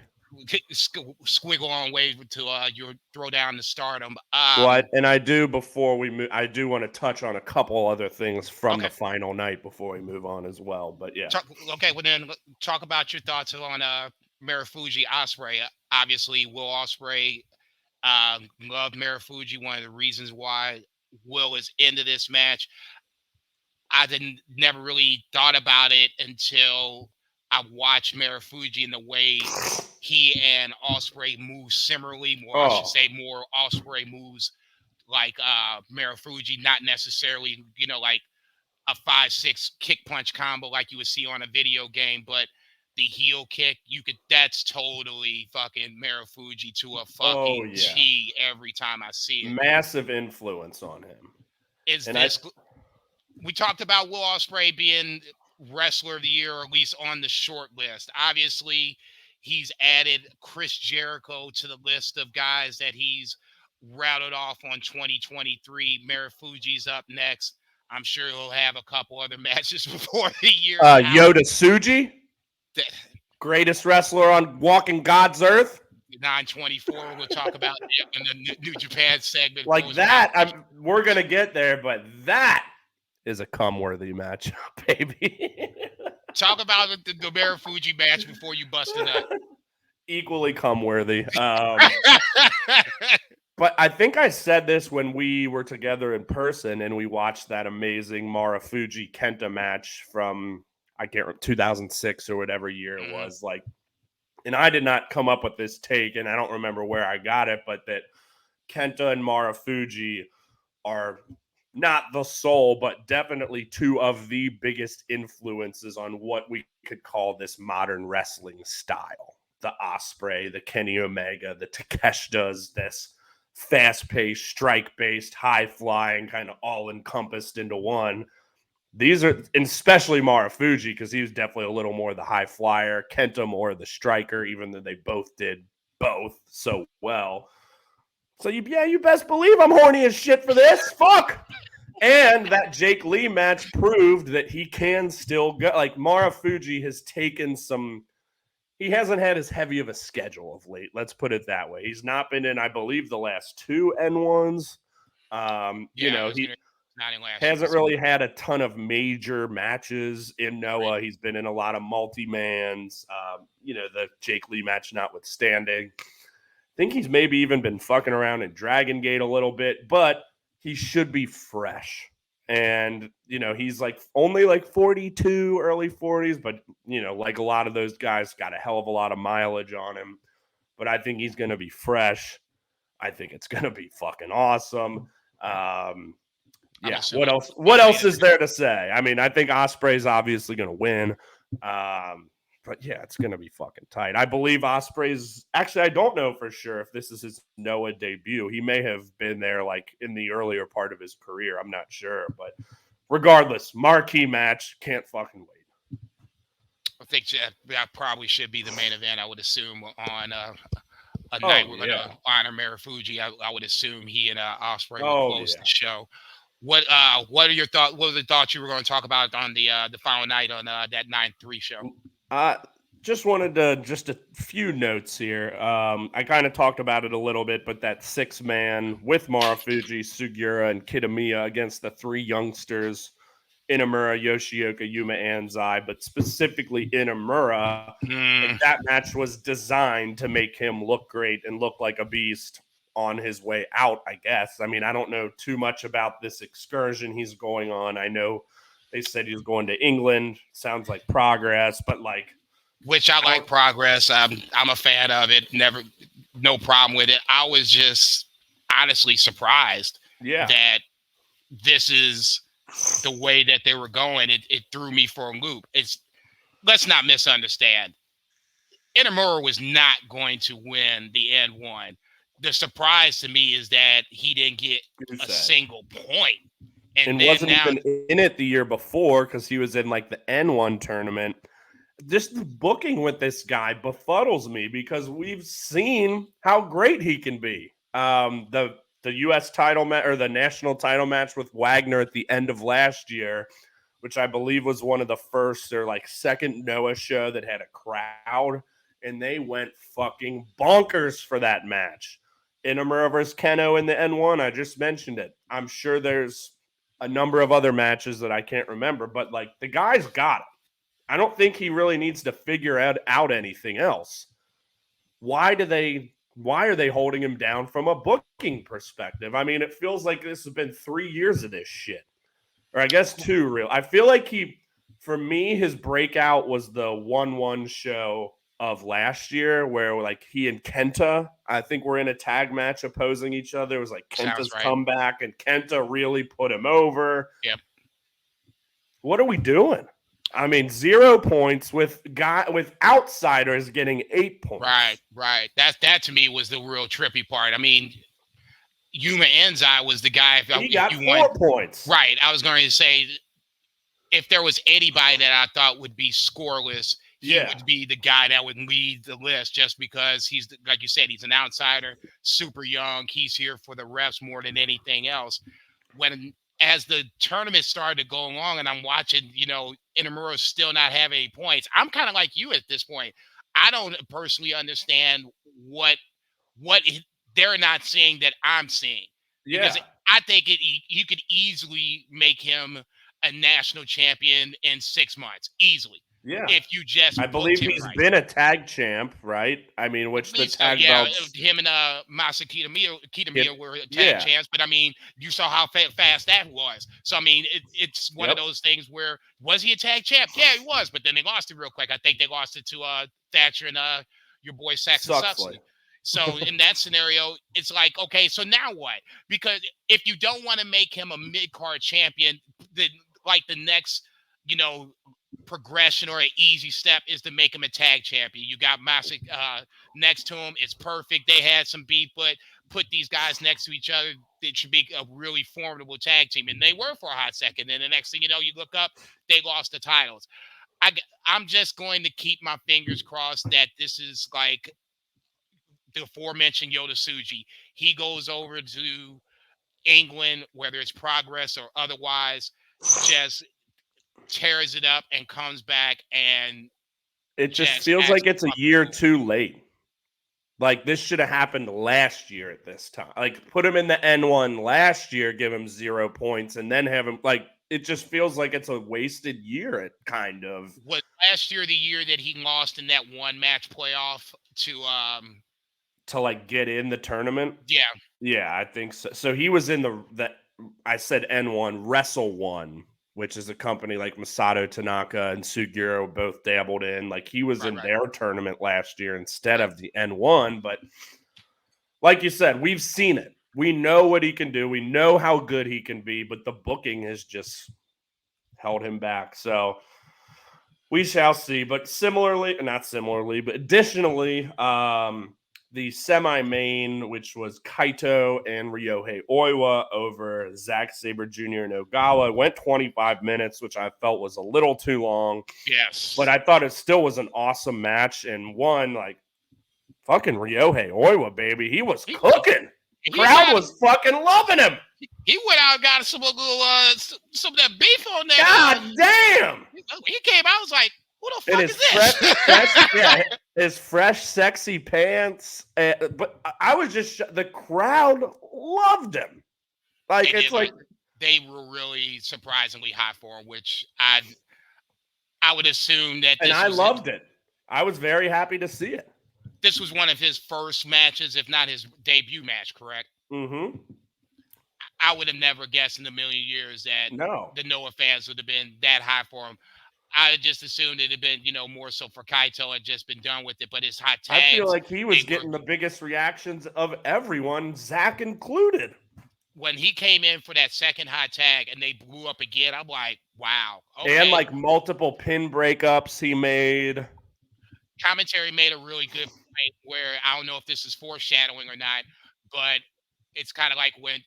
Speaker 1: squiggle on way to your throw down the Stardom.
Speaker 2: Well, I do before we move. I do want to touch on a couple other things from the
Speaker 1: Okay.
Speaker 2: final night before we move on as well. But yeah,
Speaker 1: Okay, well then talk about your thoughts on Marufuji Ospreay. Obviously, Will Ospreay loved Marufuji. One of the reasons why Will is into this match. I didn't never really thought about it until I watched Marufuji and the way he and Ospreay move similarly. More, I should
Speaker 2: oh,
Speaker 1: say, more Ospreay moves like Marufuji, not necessarily like a 5-6 kick punch combo like you would see on a video game, but the heel kick, that's totally fucking Marufuji to a
Speaker 2: oh
Speaker 1: fucking
Speaker 2: yeah,
Speaker 1: T every time I see it.
Speaker 2: massive influence on him.
Speaker 1: Is
Speaker 2: And I
Speaker 1: this We talked about Will Ospreay being wrestler of the year, or at least on the short list. Obviously, he's added Chris Jericho to the list of guys that he's routed off on 2023. Marufuji's up next. I'm sure he'll have a couple other matches before the year's out.
Speaker 2: YOTA Tsuji, greatest wrestler on walking God's earth.
Speaker 1: 924, we'll talk about in the New Japan segment.
Speaker 2: Like that, we're gonna get there, but that is a cum-worthy matchup, baby.
Speaker 1: Talk about the Marufuji match before you bust it up.
Speaker 2: Equally cum-worthy. But I think I said this when we were together in person and we watched that amazing Marufuji Kenta match from I can't remember 2006 or whatever year it was. Like, and I did not come up with this take, and I don't remember where I got it, but that Kenta and Marufuji are not the sole, but definitely two of the biggest influences on what we could call this modern wrestling style. The Ospreay, the Kenny Omega, the Takeshita's, this fast-paced, strike-based, high-flying, kind of all-encompassed into one. These are, and especially Marufuji, because he was definitely a little more the high flyer, Kenta more the striker, even though they both did both so well. So you best believe I'm horny as shit for this. Fuck. And that Jake Lee match proved that he can still go. Like Marufuji has taken some. He hasn't had as heavy of a schedule of late. Let's put it that way. He's not been in, I believe, the last two N1s. He hasn't really had a ton of major matches in Noah. Right. He's been in a lot of multi-mans. The Jake Lee match notwithstanding. I think he's maybe even been fucking around in Dragon Gate a little bit, but he should be fresh. And, he's only 42, early 40s, but, like a lot of those guys, got a hell of a lot of mileage on him. But I think he's going to be fresh. I think it's going to be fucking awesome. Yeah. What else is there to say? I mean, I think Ospreay's obviously going to win. But yeah, it's going to be fucking tight. I believe Ospreay's actually, I don't know for sure if this is his Noah debut. He may have been there in the earlier part of his career. I'm not sure, but regardless, marquee match. Can't fucking wait.
Speaker 1: I think that probably should be the main event. I would assume on a night we're going to honor Marufuji. I would assume he and Ospreay will close the show. What are your thoughts? What were the thoughts you were going to talk about on the final night on that 9-3 show?
Speaker 2: Just wanted to just a few notes here. I kind of talked about it a little bit, but that 6-man with Marufuji, Sugiura, and Kitamiya against the 3 youngsters, Inamura, Yoshioka, Yuma, Anzai, but specifically Inamura, like
Speaker 1: Mm,
Speaker 2: that match was designed to make him look great and look like a beast on his way out, I guess. I mean, I don't know too much about this excursion he's going on. I know they said he's going to England. Sounds like progress, but like
Speaker 1: which I
Speaker 2: I
Speaker 1: like
Speaker 2: don't.
Speaker 1: progress. I'm a fan of it. Never, no problem with it. I was just honestly surprised
Speaker 2: Yeah,
Speaker 1: that this is the way that they were going. It threw me for a loop. It's Let's not misunderstand. Inamura was not going to win the N1. The surprise to me is that he didn't get
Speaker 2: goose
Speaker 1: a
Speaker 2: egg.
Speaker 1: single point. And
Speaker 2: And
Speaker 1: then
Speaker 2: wasn't
Speaker 1: now,
Speaker 2: even in it the year before because he was in like the N1 tournament. Just the booking with this guy befuddles me because we've seen how great he can be. The U.S. title match or the national title match with Wagner at the end of last year, which I believe was one of the first or like second Noah show that had a crowd, and they went fucking bonkers for that match. Inamura versus Keno in the N1, I just mentioned it. I'm sure there's a number of other matches that I can't remember, but like the guy's got it. I don't think he really needs to figure out anything else. Why are they holding him down from a booking perspective? I mean, it feels like this has been 3 years of this shit. Or I guess 2 real. I feel like for me his breakout was the 1-1 show of last year where like he and Kenta, I think were in a tag match opposing each other. It was like
Speaker 1: sounds
Speaker 2: Kenta's
Speaker 1: right.
Speaker 2: comeback and Kenta really put him over.
Speaker 1: Yep.
Speaker 2: What are we doing? I mean, 0 points with outsiders getting 8
Speaker 1: Right,
Speaker 2: points.
Speaker 1: right. That to me was the real trippy part. I mean, Yuma Enzai was the guy.
Speaker 2: He
Speaker 1: If
Speaker 2: got
Speaker 1: you want,
Speaker 2: 4 points.
Speaker 1: right, I was going to say if there was anybody that I thought would be scoreless, he
Speaker 2: Yeah.
Speaker 1: would be the guy that would lead the list just because he's, like you said, he's an outsider, super young. He's here for the refs more than anything else. When as the tournament started to go along and I'm watching, Inamura still not have any points, I'm kind of like you at this point. I don't personally understand what they're not seeing that I'm seeing because
Speaker 2: Yeah.
Speaker 1: I think you could easily make him a national champion in 6 months, easily,
Speaker 2: Yeah.
Speaker 1: if you
Speaker 2: I
Speaker 1: just booked
Speaker 2: believe
Speaker 1: him
Speaker 2: he's
Speaker 1: right.
Speaker 2: been a tag champ, right? I mean,
Speaker 1: I
Speaker 2: which the
Speaker 1: believe so.
Speaker 2: tag
Speaker 1: Yeah,
Speaker 2: belts
Speaker 1: him and Masa
Speaker 2: get.
Speaker 1: Kitamiya were tag
Speaker 2: Yeah.
Speaker 1: champs, but I mean, you saw how fast that was. So I mean, it's one of
Speaker 2: Yep.
Speaker 1: those things where was he a tag champ? Yeah, he was, but then they lost it real quick. I think they lost it to Thatcher and your boy Saxon
Speaker 2: Suxley.
Speaker 1: Suxley. So in that scenario, it's like, okay, so now what? Because if you don't want to make him a mid card champion, then like the next, you know, progression or an easy step is to make him a tag champion. You got Masick next to him. It's perfect. They had some beef, but put these guys next to each other. It should be a really formidable tag team. And they were for a hot second. And the next thing you know, you look up, they lost the titles. I, I'm just going to keep my fingers crossed that this is like the aforementioned YOTA Tsuji. He goes over to England, whether it's progress or otherwise, just tears it up and comes back and
Speaker 2: It just
Speaker 1: just
Speaker 2: feels like
Speaker 1: absolutely
Speaker 2: it's a
Speaker 1: fucking
Speaker 2: year
Speaker 1: cool.
Speaker 2: too late. Like this should have happened last year at this time. Like put him in the N1 last year, give him 0 points, and then have him like it just feels like it's a wasted year. It kind of
Speaker 1: Was last year the year that he lost in that one match playoff to
Speaker 2: to like get in the tournament.
Speaker 1: yeah,
Speaker 2: Yeah, I think so. So he was in the I said N1 Wrestle One, which is a company like Masato Tanaka and Suguro both dabbled in. Like he was
Speaker 1: right,
Speaker 2: in
Speaker 1: right,
Speaker 2: their tournament last year instead
Speaker 1: right.
Speaker 2: of the N1. But like you said, we've seen it. We know what he can do. We know how good he can be, but the booking has just held him back. So we shall see. But not similarly, but additionally, the semi-main, which was Kaito and Ryohei Oiwa over Zack Sabre Jr. and Ogawa, went 25 minutes, which I felt was a little too long. But
Speaker 1: Yes.
Speaker 2: I thought it still was an awesome match. And one, like, fucking Ryohei Oiwa, baby. He was
Speaker 1: He
Speaker 2: cooking.
Speaker 1: he
Speaker 2: Crowd
Speaker 1: got
Speaker 2: was fucking loving him.
Speaker 1: he went out and got some little some of that beef on that.
Speaker 2: God damn.
Speaker 1: He came out, I was like, Who the
Speaker 2: And
Speaker 1: fuck
Speaker 2: his
Speaker 1: is this?
Speaker 2: his fresh, sexy pants. But I was just the crowd loved him.
Speaker 1: They
Speaker 2: Like
Speaker 1: did
Speaker 2: it's like,
Speaker 1: they were really surprisingly hot for him, which I would assume that
Speaker 2: and I loved it. I was very happy to see it.
Speaker 1: this was one of his first matches, if not his debut match, correct?
Speaker 2: Mm-hmm.
Speaker 1: I would have never guessed in a million years that
Speaker 2: No,
Speaker 1: the Noah fans would have been that high for him. I just assumed it had been, more so for Kaito and just been done with it. But his hot
Speaker 2: I feel
Speaker 1: tags,
Speaker 2: like he
Speaker 1: they
Speaker 2: was
Speaker 1: were
Speaker 2: getting the biggest reactions of everyone, Zach included.
Speaker 1: when he came in for that second hot tag and they blew up again. I'm like, wow,
Speaker 2: And
Speaker 1: okay.
Speaker 2: like multiple pin breakups he made.
Speaker 1: Commentary made a really good point where I don't know if this is foreshadowing or not, but it's kind of like when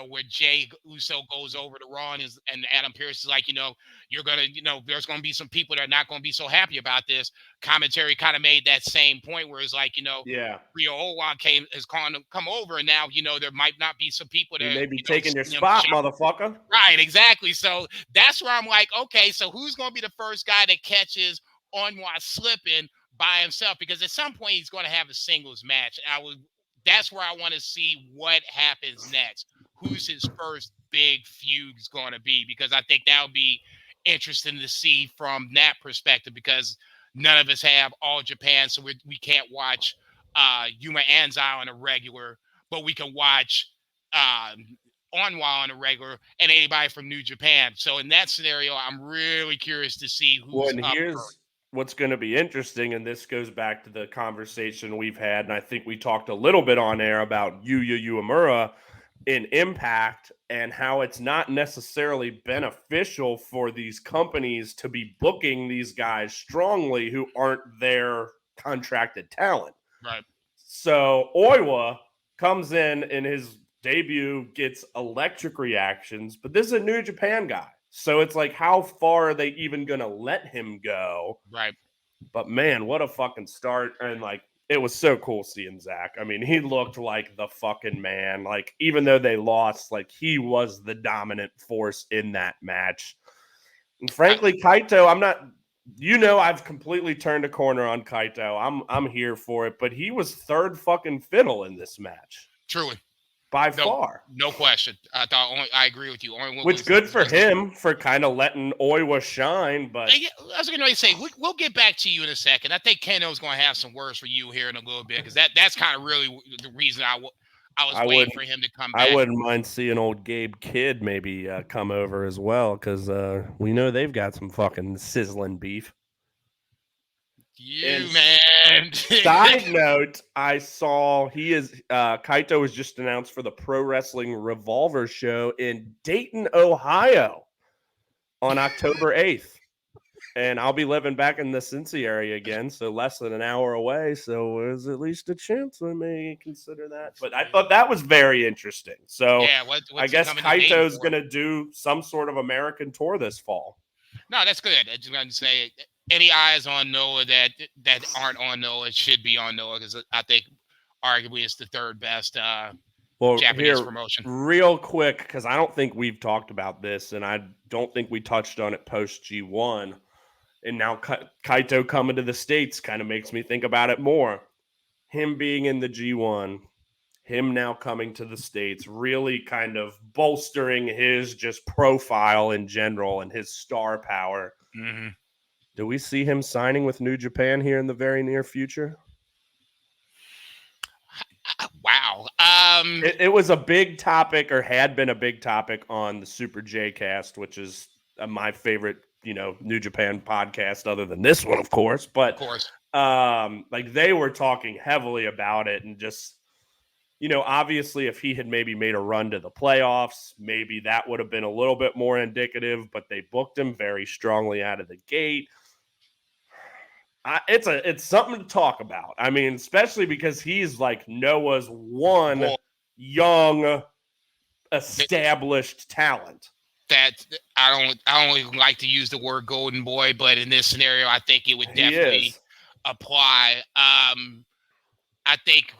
Speaker 1: where Jay Uso goes over to Raw and Adam Pearce is like, you're gonna, there's gonna be some people that are not gonna be so happy about this. Commentary kind of made that same point where it's like,
Speaker 2: Yeah.
Speaker 1: Rio Owa has come over, and now there might not be some people
Speaker 2: He
Speaker 1: that
Speaker 2: may be taking your
Speaker 1: see him
Speaker 2: spot,
Speaker 1: jump.
Speaker 2: motherfucker.
Speaker 1: Right, exactly. So that's where I'm like, okay, so who's gonna be the first guy that catches Onwa slipping by himself? Because at some point he's going to have a singles match. That's where I want to see what happens next. Who's his first big feud is going to be? Because I think that would be interesting to see from that perspective. Because none of us have All Japan, so we can't watch Yuma Anzai on a regular, but we can watch Onwa on a regular and anybody from New Japan. So in that scenario, I'm really curious to see
Speaker 2: Well,
Speaker 1: who's
Speaker 2: and
Speaker 1: up first.
Speaker 2: here's what's going to be interesting, and this goes back to the conversation we've had, and I think we talked a little bit on air about Yuya Uemura in Impact and how it's not necessarily beneficial for these companies to be booking these guys strongly who aren't their contracted talent.
Speaker 1: Right.
Speaker 2: So Oiwa comes in his debut, gets electric reactions, but this is a New Japan guy. So it's like, how far are they even going to let him go?
Speaker 1: Right.
Speaker 2: But man, what a fucking start. And like, it was so cool seeing Zach. I mean, he looked like the fucking man. Like, even though they lost, like, he was the dominant force in that match. And frankly, Kaito, I'm not, I've completely turned a corner on Kaito. I'm here for it, but he was third fucking fiddle in this match
Speaker 1: Truly.
Speaker 2: by
Speaker 1: No,
Speaker 2: far.
Speaker 1: no question. I agree with you.
Speaker 2: Which good for him for kind of letting Oiwa shine, but
Speaker 1: I was going to say we'll get back to you in a second. I think Keno's going to have some words for you here in a little bit because that's kind of really the reason I was waiting for him to come back.
Speaker 2: I wouldn't mind seeing old Gabe Kidd maybe come over as well because we know they've got some fucking sizzling beef.
Speaker 1: Man.
Speaker 2: Side note, I saw Kaito was just announced for the Pro Wrestling Revolver show in Dayton, Ohio on October 8th. And I'll be living back in the Cincy area again, so less than an hour away. So there's at least a chance I may consider that. But I thought that was very interesting. So
Speaker 1: yeah,
Speaker 2: I guess Kaito's going to do some sort of American tour this fall.
Speaker 1: No, that's good. I just going to say any eyes on Noah that aren't on Noah should be on Noah because I think arguably it's the third best Japanese promotion.
Speaker 2: Real quick, because I don't think we've talked about this, and I don't think we touched on it post G1. And now Kaito coming to the States kind of makes me think about it more. Him being in the G1, him now coming to the States, really kind of bolstering his just profile in general and his star power.
Speaker 1: Mm-hmm.
Speaker 2: Do we see him signing with New Japan here in the very near future?
Speaker 1: Wow.
Speaker 2: It was a big topic, or had been a big topic on the Super J Cast, which is my favorite, New Japan podcast, other than this one, of course. But
Speaker 1: of course,
Speaker 2: like they were talking heavily about it, and just obviously, if he had maybe made a run to the playoffs, maybe that would have been a little bit more indicative. But they booked him very strongly out of the gate. It's something to talk about. I mean, especially because he's like Noah's one young, established talent.
Speaker 1: That I don't even like to use the word golden boy, but in this scenario, I think it would definitely apply. I think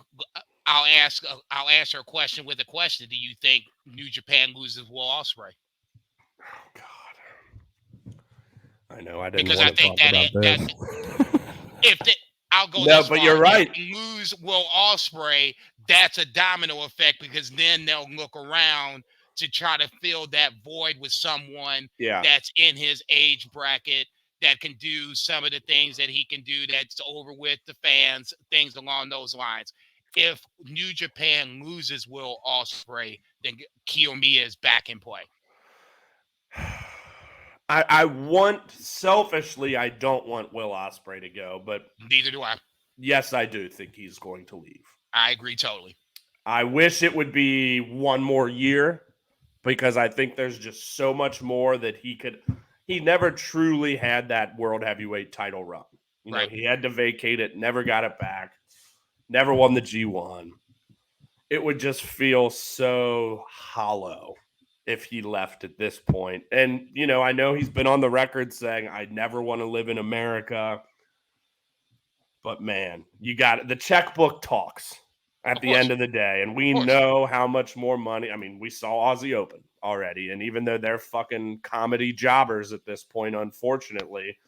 Speaker 1: I'll answer a question with a question. Do you think New Japan loses Will Ospreay?
Speaker 2: Oh God. I know. I didn't
Speaker 1: because I
Speaker 2: want to
Speaker 1: think
Speaker 2: talk about
Speaker 1: that
Speaker 2: this.
Speaker 1: if they, I'll go
Speaker 2: No,
Speaker 1: this
Speaker 2: but
Speaker 1: far.
Speaker 2: you're right.
Speaker 1: If they lose Will Ospreay, that's a domino effect because then they'll look around to try to fill that void with someone
Speaker 2: Yeah.
Speaker 1: that's in his age bracket that can do some of the things that he can do that's over with the fans, things along those lines. If New Japan loses Will Ospreay, then Kiyomiya is back in play.
Speaker 2: I want, selfishly, I don't want Will Ospreay to go, but
Speaker 1: Neither do I.
Speaker 2: yes, I do think he's going to leave.
Speaker 1: I agree totally.
Speaker 2: I wish it would be one more year because I think there's just so much more that he could. He never truly had that world heavyweight title run. You know,
Speaker 1: Right.
Speaker 2: he had to vacate it, never got it back, never won the G1. It would just feel so hollow if he left at this point. And, you know, I know he's been on the record saying, I never want to live in America. But man, you got it. The checkbook talks at
Speaker 1: Of
Speaker 2: the
Speaker 1: course.
Speaker 2: end of the day. And we
Speaker 1: Of course.
Speaker 2: know how much more money. I mean, we saw Aussie Open already. And even though they're fucking comedy jobbers at this point, unfortunately,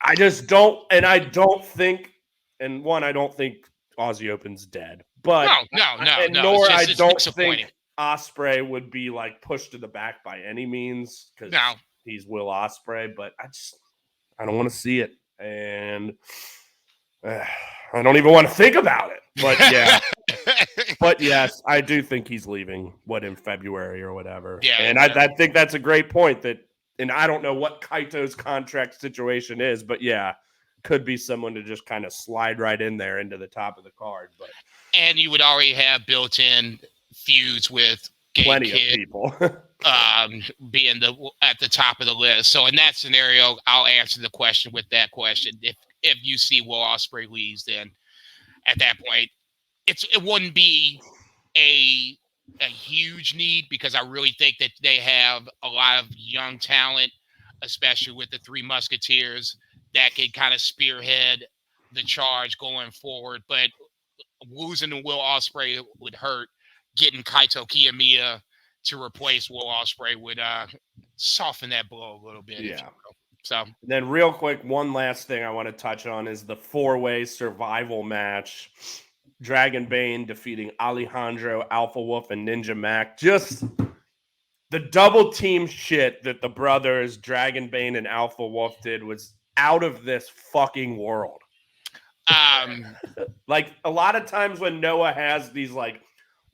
Speaker 2: I just don't. And I don't think, and one, I don't think Aussie Open's dead. But
Speaker 1: No.
Speaker 2: and
Speaker 1: It's
Speaker 2: nor
Speaker 1: just
Speaker 2: I
Speaker 1: it's
Speaker 2: don't
Speaker 1: disappointing.
Speaker 2: think Ospreay would be like pushed to the back by any means because
Speaker 1: No.
Speaker 2: he's Will Ospreay. But I don't want to see it, and I don't even want to think about it. But yeah, but yes, I do think he's leaving. In February or whatever.
Speaker 1: Yeah,
Speaker 2: and I think that's a great point. And I don't know what Kaito's contract situation is, but yeah. Could be someone to just kind of slide right in there into the top of the card, but
Speaker 1: and you would already have built-in feuds with
Speaker 2: plenty of people
Speaker 1: being at the top of the list. So in that scenario, I'll answer the question with that question. If you see Will Ospreay leaves, then at that point, it wouldn't be a huge need because I really think that they have a lot of young talent, especially with the Three Musketeers, that can kind of spearhead the charge going forward. But losing to Will Ospreay would hurt. Getting Kaito Kiyomiya to replace Will Ospreay would soften that blow a little bit.
Speaker 2: Yeah.
Speaker 1: So
Speaker 2: then real quick, one last thing I want to touch on is the 4-way survival match. Dragon Bane defeating Alejandro, Alpha Wolf, and Ninja Mac. Just the double team shit that the brothers Dragon Bane and Alpha Wolf did was out of this fucking world. Like a lot of times when Noah has these like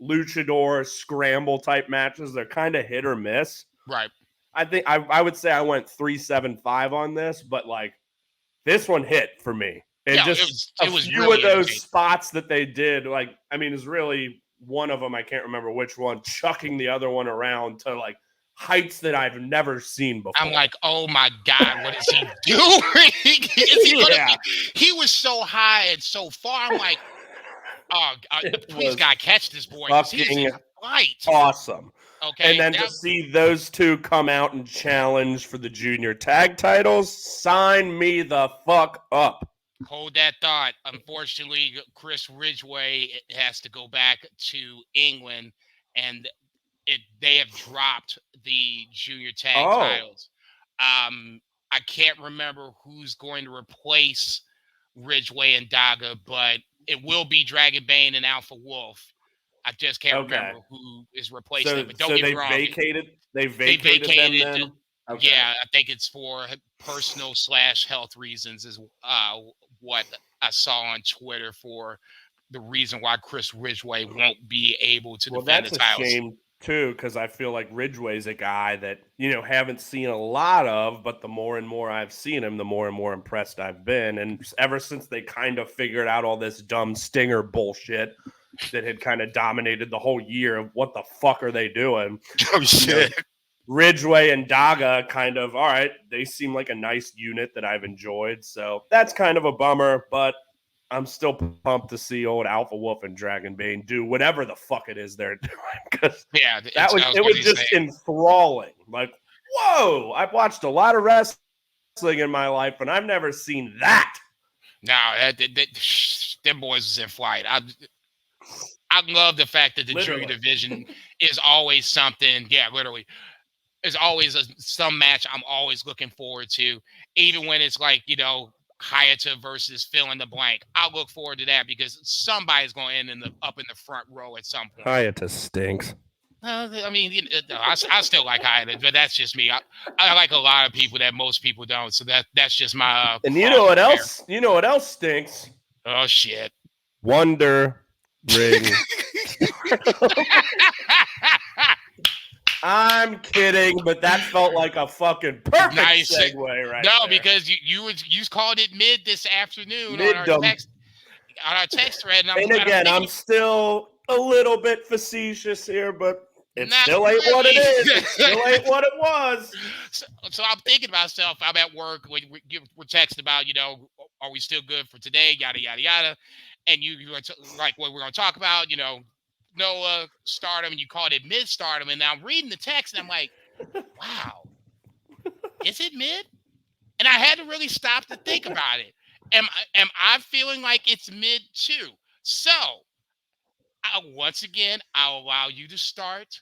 Speaker 2: luchador scramble type matches, they're kind of hit or miss.
Speaker 1: Right.
Speaker 2: I think I would say I went 3.75 on this, but like this one hit for me. And
Speaker 1: yeah,
Speaker 2: just
Speaker 1: it was
Speaker 2: few
Speaker 1: really
Speaker 2: of those spots that they did, like I mean, it's really one of them. I can't remember which one, chucking the other one around to like heights that I've never seen before.
Speaker 1: I'm like, oh my God, what is he doing? He was so high and so far. I'm like, oh, please God, catch this boy.
Speaker 2: Fucking awesome.
Speaker 1: Okay.
Speaker 2: And then to see those two come out and challenge for the junior tag titles, sign me the fuck up.
Speaker 1: Hold that thought. Unfortunately, Chris Ridgway has to go back to England, and they have dropped the junior tag titles. I can't remember who's going to replace Ridgway and Daga, but it will be Dragon Bane and Alpha Wolf. I just can't remember who is replacing them. But don't get me wrong.
Speaker 2: They vacated them then?
Speaker 1: Okay. Yeah, I think it's for personal / health reasons is what I saw on Twitter for the reason why Chris Ridgway won't be able to defend the titles.
Speaker 2: That's a shame too, because I feel like Ridgway's a guy that, you know, haven't seen a lot of, but the more and more I've seen him, the more and more impressed I've been. And ever since they kind of figured out all this dumb stinger bullshit that had kind of dominated the whole year of what the fuck are they doing?
Speaker 1: Oh, shit.
Speaker 2: Ridgway and Daga kind of, all right, they seem like a nice unit that I've enjoyed. So that's kind of a bummer, but I'm still pumped to see old Alpha Wolf and Dragon Bane do whatever the fuck it is they're doing.
Speaker 1: Yeah,
Speaker 2: it was just enthralling. Like, whoa, I've watched a lot of wrestling in my life, and I've never seen that.
Speaker 1: No, them boys is in flight. I love the fact that the junior division is always something. Yeah, literally. there's always some match I'm always looking forward to, even when it's like, Hayata versus fill in the blank. I'll look forward to that because somebody's going to end up in the front row at some point.
Speaker 2: Hayata stinks.
Speaker 1: I mean, I still like Hayata, but that's just me. I like a lot of people that most people don't, so that's just my
Speaker 2: And you know
Speaker 1: cross
Speaker 2: what
Speaker 1: there.
Speaker 2: else? You know what else stinks?
Speaker 1: Oh shit!
Speaker 2: Wonder Ring. I'm kidding, but that felt like a fucking perfect
Speaker 1: Nice
Speaker 2: segue right
Speaker 1: No,
Speaker 2: there.
Speaker 1: because you called it mid this afternoon on
Speaker 2: Middom.
Speaker 1: our text thread,
Speaker 2: And again, I'm still a little bit facetious here, but it
Speaker 1: not
Speaker 2: still ain't what it
Speaker 1: really.
Speaker 2: is. It still ain't what it was.
Speaker 1: So I'm thinking about stuff. I'm at work. We're texting about, are we still good for today? Yada yada yada. And you were like what we're going to talk about. Noah Stardom, and you called it mid Stardom. And now I'm reading the text, and I'm like, wow, is it mid? And I had to really stop to think about it. Am I feeling like it's mid too? So once again, I'll allow you to start.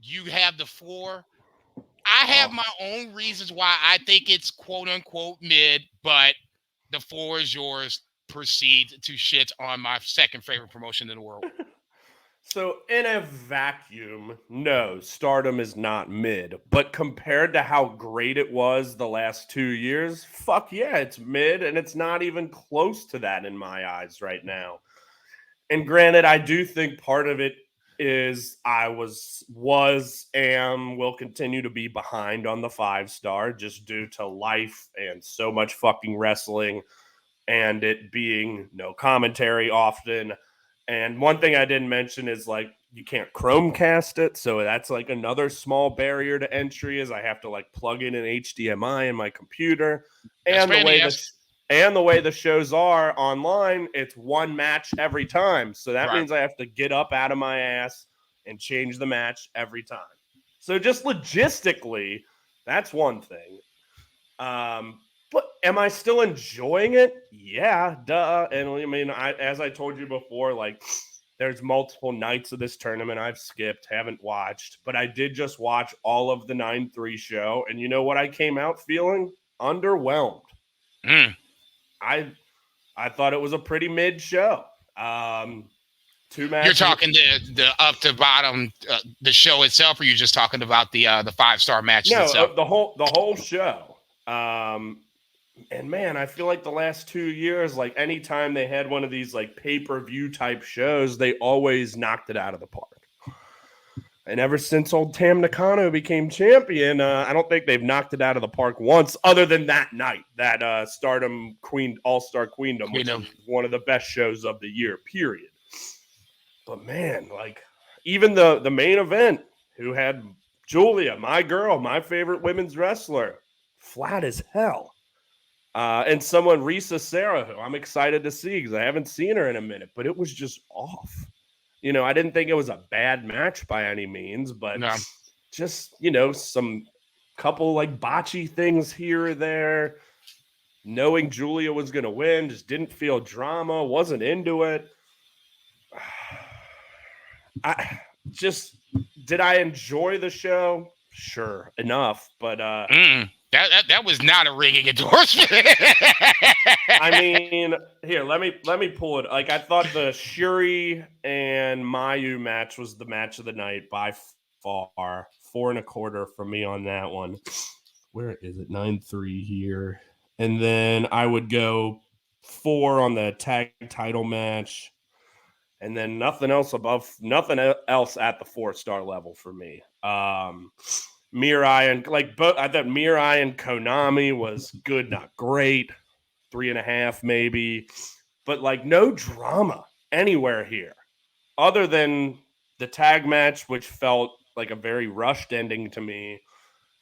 Speaker 1: You have the floor. I have my own reasons why I think it's quote unquote mid, but the floor is yours. Proceed to shit on my second favorite promotion in the world.
Speaker 2: So, in a vacuum, no, Stardom is not mid. But compared to how great it was the last 2 years, fuck yeah, it's mid, and it's not even close to that in my eyes right now. And granted, I do think part of it is I will continue to be behind on the 5-star just due to life and so much fucking wrestling and it being no commentary often. And one thing I didn't mention is like you can't Chromecast it, so that's like another small barrier to entry. Is I have to like plug in an HDMI in my computer,
Speaker 1: That's
Speaker 2: and
Speaker 1: yes.
Speaker 2: the way the shows are online, it's one match every time. So that means I have to get up out of my ass and change the match every time. So just logistically, that's one thing. But am I still enjoying it? Yeah, duh. And I mean, as I told you before, like there's multiple nights of this tournament I've skipped, haven't watched, but I did just watch all of the 9-3 show, and you know what I came out feeling? Underwhelmed. I thought it was a pretty mid show. 2 matches.
Speaker 1: You're talking the up to bottom, the show itself, or you're just talking about the 5-star matches itself?
Speaker 2: No, the whole show. And man, I feel like the last 2 years, like anytime they had one of these like pay-per-view type shows, they always knocked it out of the park. And ever since old Tam Nakano became champion, I don't think they've knocked it out of the park once, other than that night, that Stardom All-Star Queendom, which was one of the best shows of the year, period. But man, like even the main event, who had Julia, my girl, my favorite women's wrestler, flat as hell. And someone, Risa Sarah, who I'm excited to see because I haven't seen her in a minute, but it was just off. I didn't think it was a bad match by any means, but just, some couple like botchy things here or there. Knowing Julia was going to win, just didn't feel drama, wasn't into it. Did I enjoy the show? Sure, enough, but
Speaker 1: that was not a ringing endorsement.
Speaker 2: I mean, here, let me pull it. Like I thought the Shuri and Mayu match was the match of the night by far. 4.25 for me on that one. Where is it? 9-3 here. And then I would go 4 on the tag title match. And then nothing else at the 4-star level for me. Mirai and I thought Mirai and Konami was good, not great. 3.5 maybe, but like no drama anywhere here, other than the tag match, which felt like a very rushed ending to me.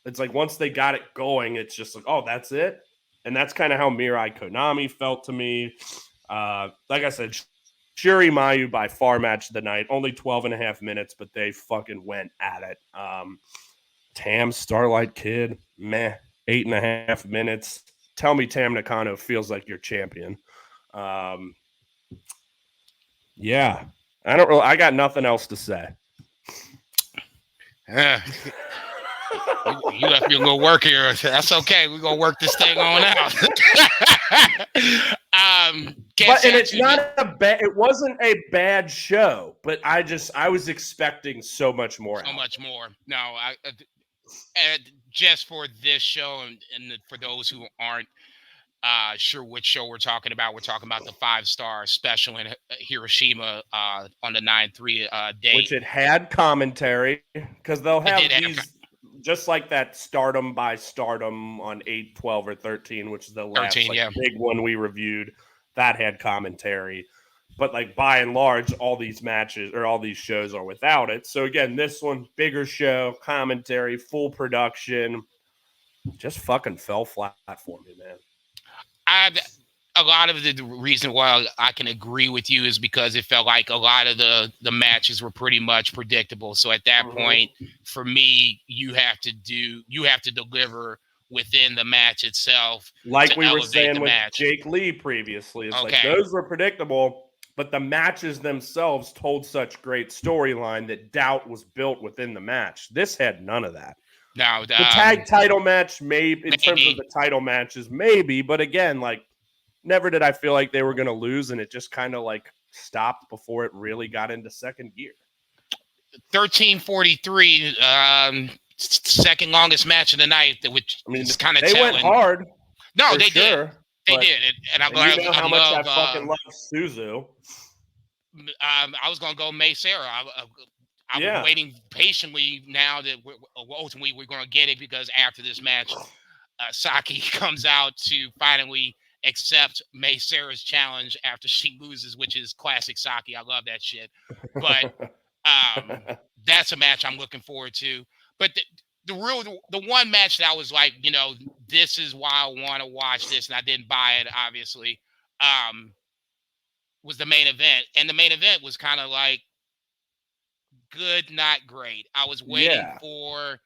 Speaker 2: It's like once they got it going, it's just like, oh, that's it, and that's kind of how Mirai Konami felt to me. Like I said, Shuri Mayu by far match of the night, only 12.5 minutes, but they fucking went at it. Tam Starlight Kid, meh, 8.5 minutes. Tell me Tam Nakano feels like your champion. Yeah, I got nothing else to say.
Speaker 1: You left me a little work here. That's okay. We're gonna work this thing on out.
Speaker 2: But and it's not a bad. It wasn't a bad show, but I was expecting so much more.
Speaker 1: So much more. No, just for this show, and for those who aren't sure which show we're talking about the 5-star special in Hiroshima on the 9/3 date,
Speaker 2: which it had commentary because they'll have these. Just like that Stardom by Stardom on 8, 12, or 13, which is the last big one we reviewed, that had commentary. But like by and large, all these matches or all these shows are without it. So again, this one, bigger show, commentary, full production, just fucking fell flat for me, man.
Speaker 1: A lot of the reason why I can agree with you is because it felt like a lot of the matches were pretty much predictable. So at that point, for me, you have to deliver within the match itself.
Speaker 2: Like we were saying with Jake Lee previously. It's like those were predictable, but the matches themselves told such great storyline that doubt was built within the match. This had none of that.
Speaker 1: Now
Speaker 2: the tag title match, maybe in terms of the title matches, maybe, but again, like never did I feel like they were going to lose, and it just kind of like stopped before it really got into second gear.
Speaker 1: 13:43, second longest match of the night, which is kind of
Speaker 2: telling. They went hard.
Speaker 1: No, they did. They did. And I'm glad.
Speaker 2: You know how much I fucking love Suzu.
Speaker 1: I was going to go May Sarah. I was waiting patiently now that ultimately we're going to get it, because after this match, Saki comes out to finally accept May Sarah's challenge after she loses, which is classic Saki. I love that shit. But that's a match I'm looking forward to. But the one match that I was like, this is why I want to watch this, and I didn't buy it, obviously, was the main event. And the main event was kind of like good, not great. I was waiting for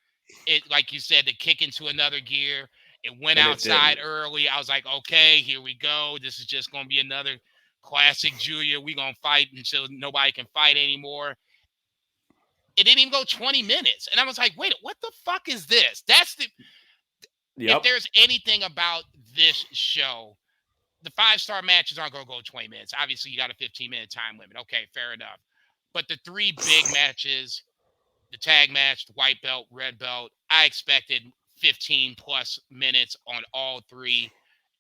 Speaker 1: it, like you said, to kick into another gear. It went outside early. I was like, okay, here we go. This is just going to be another classic Julia. We're going to fight until nobody can fight anymore. It didn't even go 20 minutes. And I was like, wait, what the fuck is this? That's the... If there's anything about this show, the 5-star matches aren't going to go 20 minutes. Obviously, you got a 15-minute time limit. Okay, fair enough. But the 3 big matches, the tag match, the white belt, red belt, I expected 15 plus minutes on all 3,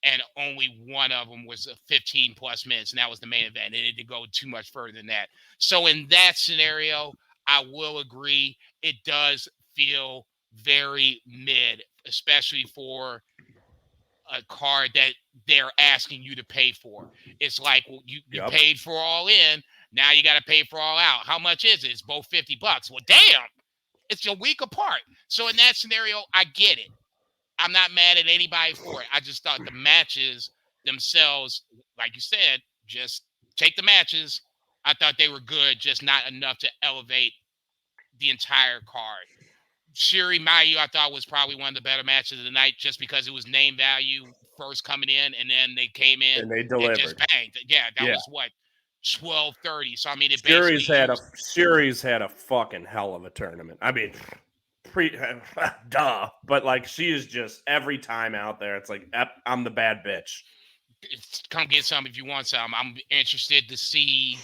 Speaker 1: and only one of them was 15 plus minutes, and that was the main event. It didn't go too much further than that. So in that scenario, I will agree, it does feel very mid, especially for a card that they're asking you to pay for. It's like, well, you paid for All In, now you got to pay for All Out. How much is it? It's both $50. Well, damn. It's a week apart. So in that scenario, I get it. I'm not mad at anybody for it. I just thought the matches themselves, like you said, just take the matches. I thought they were good, just not enough to elevate the entire card. Shuri Mayu, I thought, was probably one of the better matches of the night, just because it was name value first coming in, and then they came in
Speaker 2: and they delivered.
Speaker 1: And just banged. Yeah, that was what? 12:30. So I mean,
Speaker 2: Shuri's had a fucking hell of a tournament. I mean, duh, but like she is just every time out there. It's like I'm the bad bitch.
Speaker 1: Come get some if you want some. I'm interested to see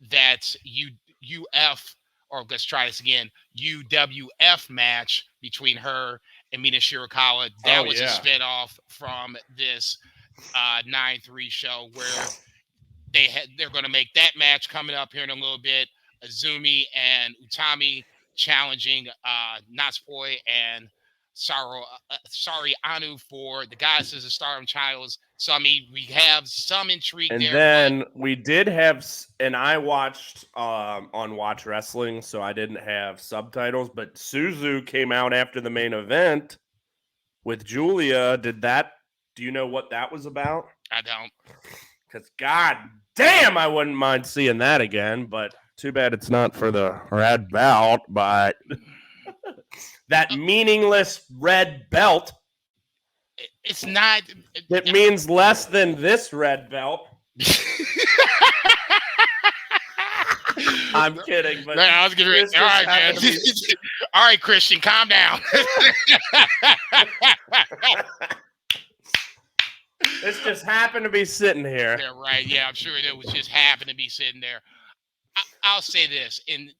Speaker 1: that UF, or let's try this again, UWF match between her and Mina Shirakawa. That was a spinoff from this 9/3 show where they're going to make that match coming up here in a little bit. Azumi and Utami challenging Natsupoi and Sari Anu for the Goddesses of Stardom titles. So I mean, we have some intrigue
Speaker 2: and
Speaker 1: there.
Speaker 2: And then we did have, and I watched on Watch Wrestling, so I didn't have subtitles. But Suzu came out after the main event with Julia. Do you know what that was about?
Speaker 1: I don't.
Speaker 2: Because god damn, I wouldn't mind seeing that again, but too bad it's not for the red belt. But that meaningless red belt,
Speaker 1: it's not.
Speaker 2: It means less than this red belt. I'm kidding, but
Speaker 1: I was getting ready.
Speaker 2: Chris
Speaker 1: All
Speaker 2: just
Speaker 1: right, man.
Speaker 2: happened to be-
Speaker 1: All right, Christian, calm down.
Speaker 2: This just happened to be sitting here.
Speaker 1: Yeah, right. Yeah, I'm sure it was just happened to be sitting there. I'll say this, and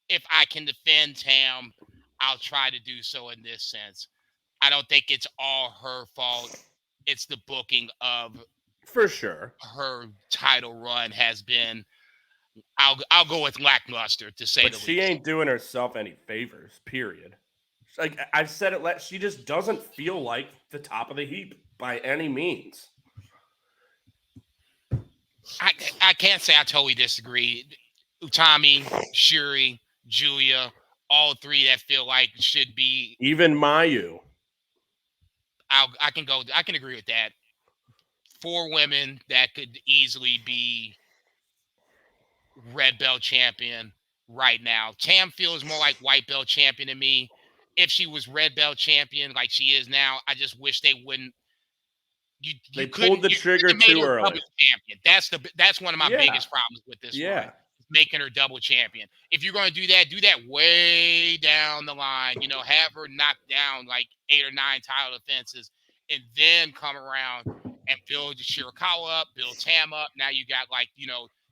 Speaker 1: if I can defend Tam, I'll try to do so in this sense. I don't think it's all her fault. It's the booking of
Speaker 2: For sure.
Speaker 1: her title run has been. I'll go with lackluster to say
Speaker 2: But
Speaker 1: the
Speaker 2: she
Speaker 1: least.
Speaker 2: ain't doing herself any favors, period. Like I've said it, she just doesn't feel like the top of the heap by any means.
Speaker 1: I can't say I totally disagree. Utami, Shuri, Julia, all three that feel like should be.
Speaker 2: Even Mayu.
Speaker 1: I can agree with that. 4 women that could easily be red belt champion right now. Tam feels more like white belt champion to me. If she was red belt champion like she is now, I just wish they wouldn't.
Speaker 2: They
Speaker 1: Couldn't
Speaker 2: pulled the
Speaker 1: you
Speaker 2: trigger
Speaker 1: couldn't have made
Speaker 2: too
Speaker 1: her
Speaker 2: early.
Speaker 1: double champion. That's one of my
Speaker 2: Yeah.
Speaker 1: biggest problems with this
Speaker 2: Yeah.
Speaker 1: run. Making her double champion. If you're going to do that way down the line. Have her knock down like 8 or 9 title defenses, and then come around and build Shirakawa up, build Tam up. Now you got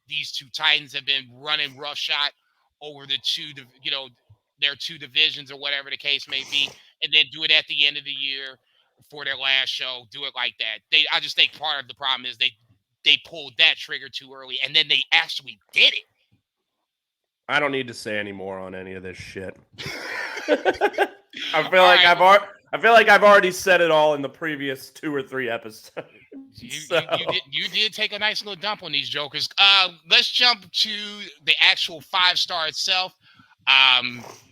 Speaker 1: these 2 Titans have been running roughshod over the their 2 divisions or whatever the case may be, and then do it at the end of the year for their last show. Do it like that. I just think part of the problem is they pulled that trigger too early, and then they actually did it.
Speaker 2: I don't need to say any more on any of this shit. I feel like I've already said it all in the previous 2 or 3 episodes.
Speaker 1: You did take a nice little dump on these jokers. Let's jump to the actual 5-star itself.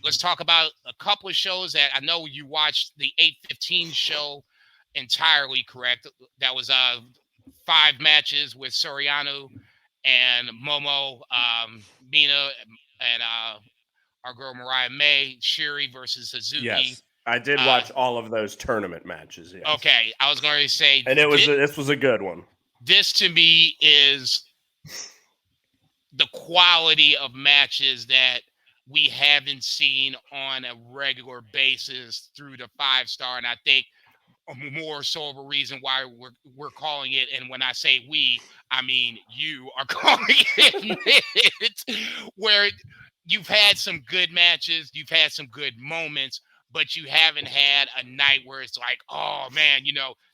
Speaker 1: Let's talk about a couple of shows that I know you watched. The 8:15 show entirely, correct? That was 5 matches with Soriano and Momo, Mina, and our girl Mariah May, Shuri versus Suzuki.
Speaker 2: Yes, I did watch all of those tournament matches. Yes.
Speaker 1: Okay, I was going to say,
Speaker 2: and this was a good one.
Speaker 1: This to me is the quality of matches that we haven't seen on a regular basis through the 5-star, and I think more so of a reason why we're calling it. And when I say we, I mean you are calling it. Where you've had some good matches, you've had some good moments, but you haven't had a night where it's like, oh man,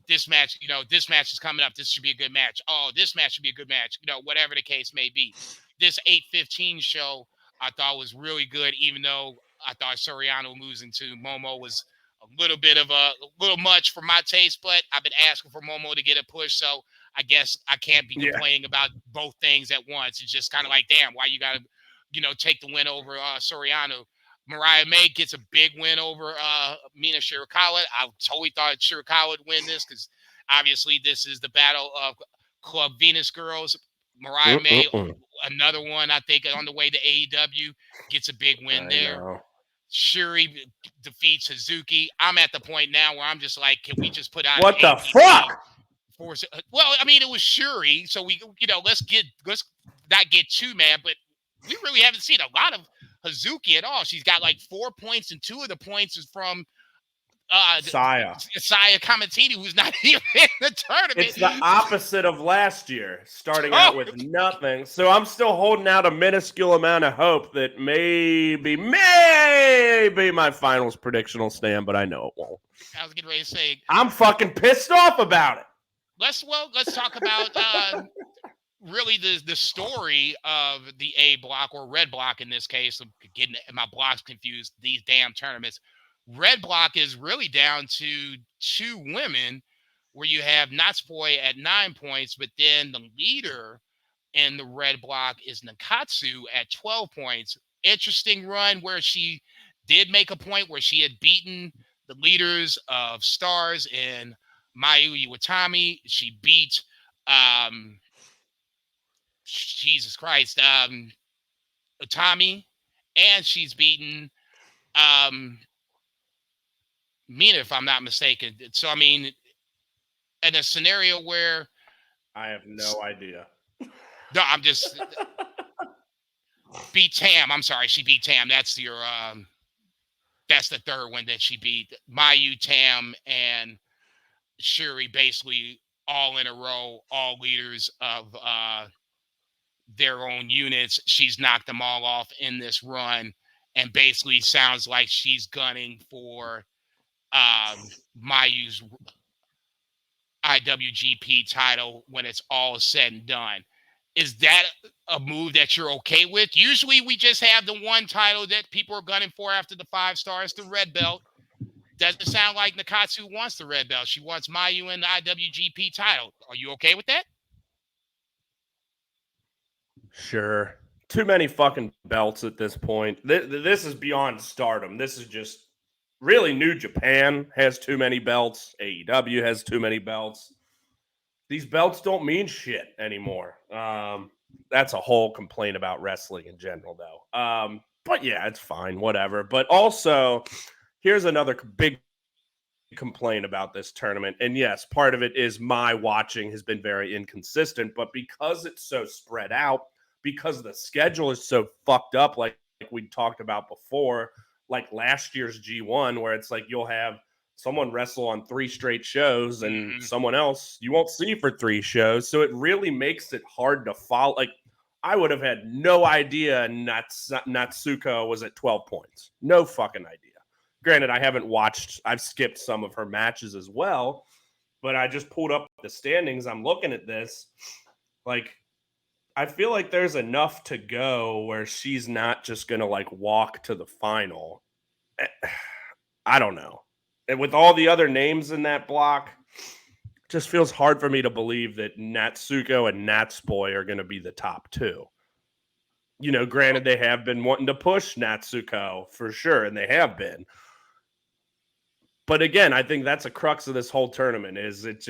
Speaker 1: this match is coming up. This should be a good match. Oh, this match should be a good match. Whatever the case may be. This 8:15 show I thought was really good, even though I thought Soriano losing to Momo was a little much for my taste, but I've been asking for Momo to get a push, so I guess I can't be complaining about both things at once. It's just kind of like, damn, why you gotta, take the win over Soriano. Mariah May gets a big win over Mina Shirakawa. I totally thought Shirakawa would win this because obviously this is the battle of Club Venus girls. Mariah May, another one I think on the way to AEW, gets a big win there.
Speaker 2: Know.
Speaker 1: Shuri defeats Suzuki. I'm at the point now where I'm just like, can we just put out
Speaker 2: what the fuck?
Speaker 1: Well, I mean, it was Shuri, so we, let's not get too mad, but we really haven't seen a lot of Hazuki at all. She's got like 4 points, and 2 of the points is from Saya Kamatini, who's not even in the tournament.
Speaker 2: It's the opposite of last year, starting out with nothing. So I'm still holding out a minuscule amount of hope that maybe my finals prediction will stand, but I know it won't.
Speaker 1: I was getting ready to say,
Speaker 2: I'm fucking pissed off about it.
Speaker 1: Let's talk about really the story of the A block, or red block in this case. I'm getting my blocks confused. These damn tournaments. Red block is really down to 2 women, where you have Natsupoi at 9 points, but then the leader in the red block is Nakatsu at 12 points. Interesting run where she did make a point where she had beaten the leaders of Stars in Mayu Iwatani. She beat Jesus Christ, Utami, and she's beaten Mina, if I'm not mistaken. So, I mean, in a scenario where
Speaker 2: I have no idea.
Speaker 1: No, I'm just beat Tam. I'm sorry, she beat Tam. That's that's the third one that she beat. Mayu, Tam, and Shuri, basically all in a row, all leaders of their own units. She's knocked them all off in this run, and basically sounds like she's gunning for Mayu's IWGP title when it's all said and done. Is that a move that you're okay with? Usually we just have the one title that people are gunning for after the 5 stars, the red belt. Doesn't sound like Nakatsu wants the red belt. She wants Mayu and the IWGP title. Are you okay with that?
Speaker 2: Sure. Too many fucking belts at this point. This is beyond Stardom. This is just really New Japan has too many belts. AEW has too many belts. These belts don't mean shit anymore. That's a whole complaint about wrestling in general, though. But yeah, it's fine, whatever. But also, here's another big complaint about this tournament. And yes, part of it is my watching has been very inconsistent, but because it's so spread out, because the schedule is so fucked up, like we talked about before, like last year's G1, where it's like you'll have someone wrestle on 3 straight shows and someone else you won't see for 3 shows. So it really makes it hard to follow. Like, I would have had no idea Natsuko was at 12 points. No fucking idea. Granted, I've skipped some of her matches as well, but I just pulled up the standings. I'm looking at this. Like, I feel like there's enough to go where she's not just going to like walk to the final. I don't know. And with all the other names in that block, it just feels hard for me to believe that Natsuko and Natsupoi are going to be the top 2. You know, granted, they have been wanting to push Natsuko for sure, and they have been. But again, I think that's a crux of this whole tournament is it's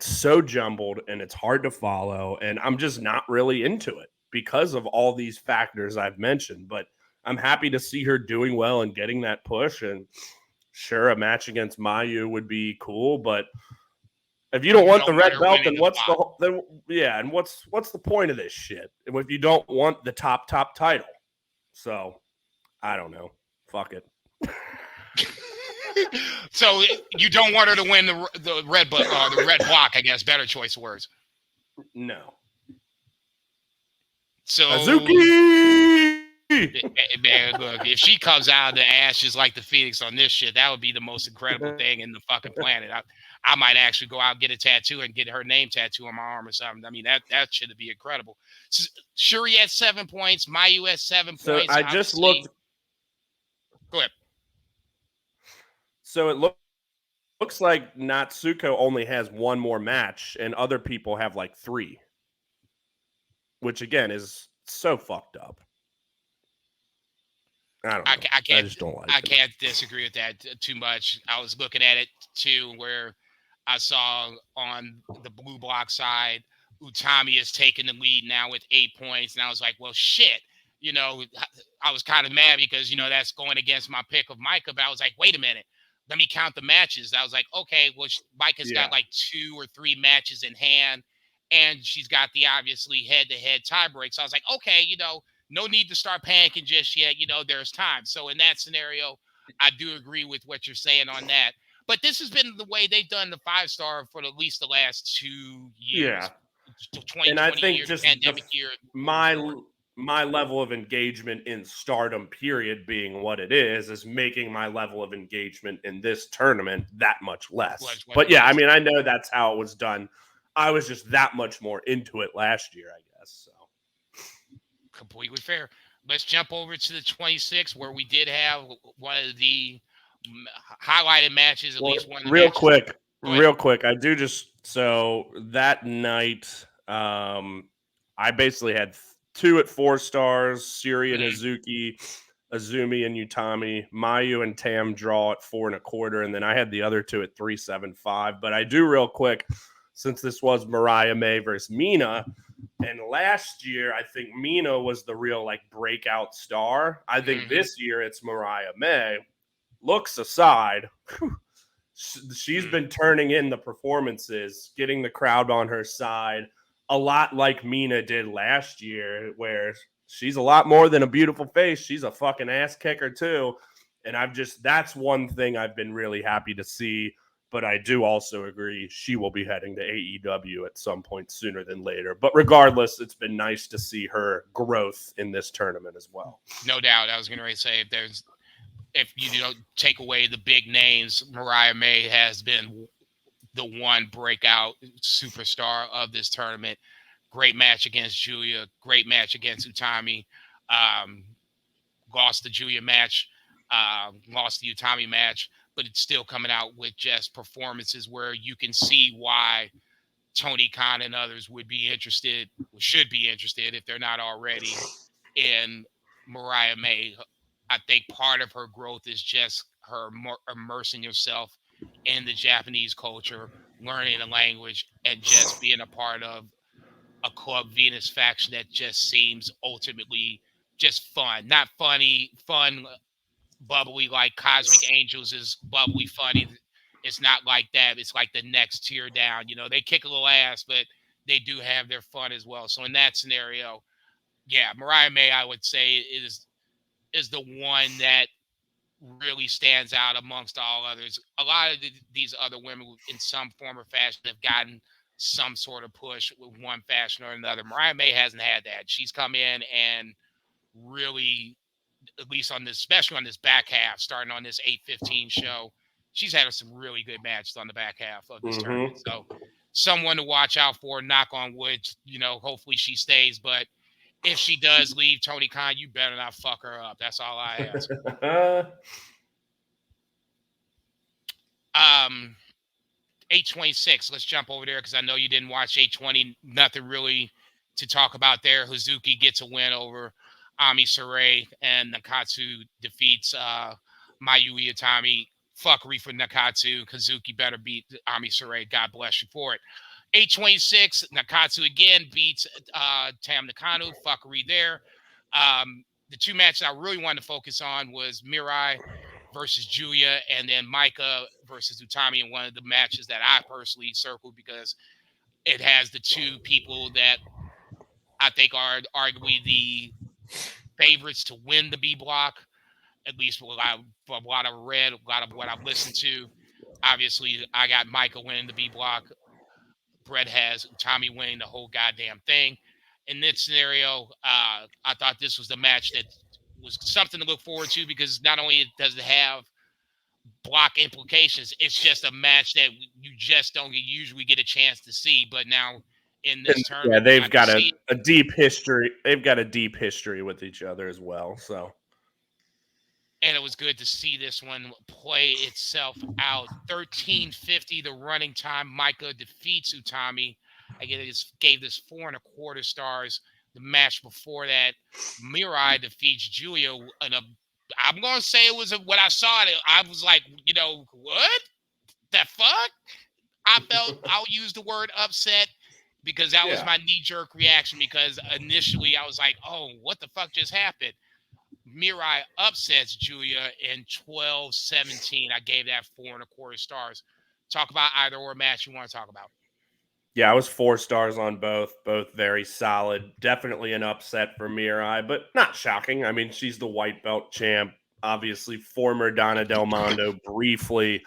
Speaker 2: so jumbled and it's hard to follow. And I'm just not really into it because of all these factors I've mentioned. But I'm happy to see her doing well and getting that push. And sure, a match against Mayu would be cool. But if you don't want the red belt, then what's the point of this shit? If you don't want the top title. So I don't know. Fuck it.
Speaker 1: So you don't want her to win the red block, I guess. Better choice of words.
Speaker 2: No.
Speaker 1: So
Speaker 2: Azuki!
Speaker 1: Man, look, if she comes out of the ashes like the Phoenix on this shit, that would be the most incredible thing in the fucking planet. I might actually go out and get a tattoo and get her name tattoo on my arm or something. I mean, that should be incredible. So, Shuri at 7 points, Mayu at 7
Speaker 2: so
Speaker 1: points.
Speaker 2: I just looked.
Speaker 1: Go ahead.
Speaker 2: So it looks like Natsuko only has 1 more match, and other people have like 3, which again is so fucked up. I don't know. I just don't like it.
Speaker 1: I can't disagree with that too much. I was looking at it too, where I saw on the blue block side, Utami is taking the lead now with 8 points, and I was like, well, shit. You know, I was kind of mad because, you know, that's going against my pick of Micah, but I was like, wait a minute. Let me count the matches. I was like, okay, well, Micah's got like 2 or 3 matches in hand, and she's got the obviously head-to-head tie break. So I was like, okay, you know, no need to start panicking just yet. You know, there's time. So in that scenario, I do agree with what you're saying on that. But this has been the way they've done the 5-star for at least the last 2 years.
Speaker 2: Yeah.
Speaker 1: 20,
Speaker 2: and I think
Speaker 1: years,
Speaker 2: just
Speaker 1: pandemic year.
Speaker 2: My level of engagement in Stardom, period, being what it is making my level of engagement in this tournament that much less. But yeah, I mean, I know that's how it was done. I was just that much more into it last year, I guess. So
Speaker 1: completely fair. Let's jump over to the 26th, where we did have one of the highlighted matches, at least one.
Speaker 2: Real quick. I do just so that night, I basically had 2 at 4 stars, Siri and Azuki, Azumi and Utami, Mayu and Tam draw at 4 1/4, and then I had the other 2 at 3.75. But I do real quick, since this was Mariah May versus Mina, and last year I think Mina was the real like breakout star. I think this year it's Mariah May. Looks aside, she's been turning in the performances, getting the crowd on her side. A lot like Mina did last year, where she's a lot more than a beautiful face. She's a fucking ass kicker too. And that's one thing I've been really happy to see. But I do also agree she will be heading to AEW at some point sooner than later. But regardless, it's been nice to see her growth in this tournament as well.
Speaker 1: No doubt. I was going to say if you don't take away the big names, Mariah May has been the one breakout superstar of this tournament. Great match against Julia. Great match against Utami. Lost the Julia match. Lost the Utami match. But it's still coming out with just performances where you can see why Tony Khan and others would be interested, should be interested if they're not already, in Mariah May. I think part of her growth is just her immersing herself in the Japanese culture, learning the language, and just being a part of a Club Venus faction that just seems ultimately just fun. Not funny, fun, bubbly like Cosmic Angels is bubbly, funny. It's not like that. It's like the next tier down. They kick a little ass, but they do have their fun as well. So in that scenario, yeah, Mariah May, I would say, is the one that really stands out amongst all others. A lot of these other women, in some form or fashion, have gotten some sort of push with one fashion or another. Mariah May hasn't had that. She's come in and really, at least on this, especially on this back half, starting on this 8:15 show, she's had some really good matches on the back half of this tournament. So someone to watch out for. Knock on wood, hopefully she stays. But if she does leave, Tony Khan, you better not fuck her up. That's all I ask. 826. Let's jump over there because I know you didn't watch 820. Nothing really to talk about there. Hazuki gets a win over Ami Sarai, and Nakatsu defeats Mayu Iwatani. Fuckery for Nakatsu. Hazuki better beat Ami Sarai. God bless you for it. 826. Nakatsu again beats Tam Nakano. Fuckery there. The two matches I really wanted to focus on was Mirai versus Julia, and then Micah versus Utami in one of the matches that I personally circled because it has the two people that I think are arguably the favorites to win the B block, at least from what I've read, a lot of what I've listened to. Obviously, I got Micah winning the B block. Brett has Utami winning the whole goddamn thing. In this scenario, I thought this was the match that was something to look forward to because not only does it have block implications, it's just a match that you just don't usually get a chance to see. But now in this tournament,
Speaker 2: they've got a deep history. They've got a deep history with each other as well. So,
Speaker 1: and it was good to see this one play itself out. 13:50 the running time. Micah defeats Utami. I gave this 4.25 stars. The match before that, Mirai defeats Julia in a. I'm gonna say it was when I saw it. I was like, what the fuck? I'll use the word upset because that was my knee-jerk reaction because initially I was like, oh, what the fuck just happened? Mirai upsets Julia in 12-17. I gave that 4.25 stars. Talk about either or match you want to talk about.
Speaker 2: Yeah, I was 4 stars on both very solid. Definitely an upset for Mirai, but not shocking. I mean, she's the white belt champ, obviously former Donna Del Mondo briefly.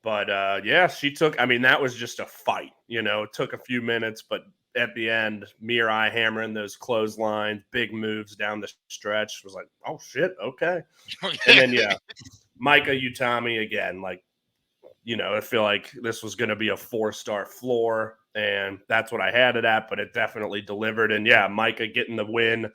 Speaker 2: But yeah, that was just a fight. It took a few minutes, but at the end, Mirai hammering those clotheslines, big moves down the stretch was like, oh shit, okay. And then Micah Utami again, I feel like this was going to be a 4-star floor, and that's what I had it at, but it definitely delivered. And yeah, Micah getting the win,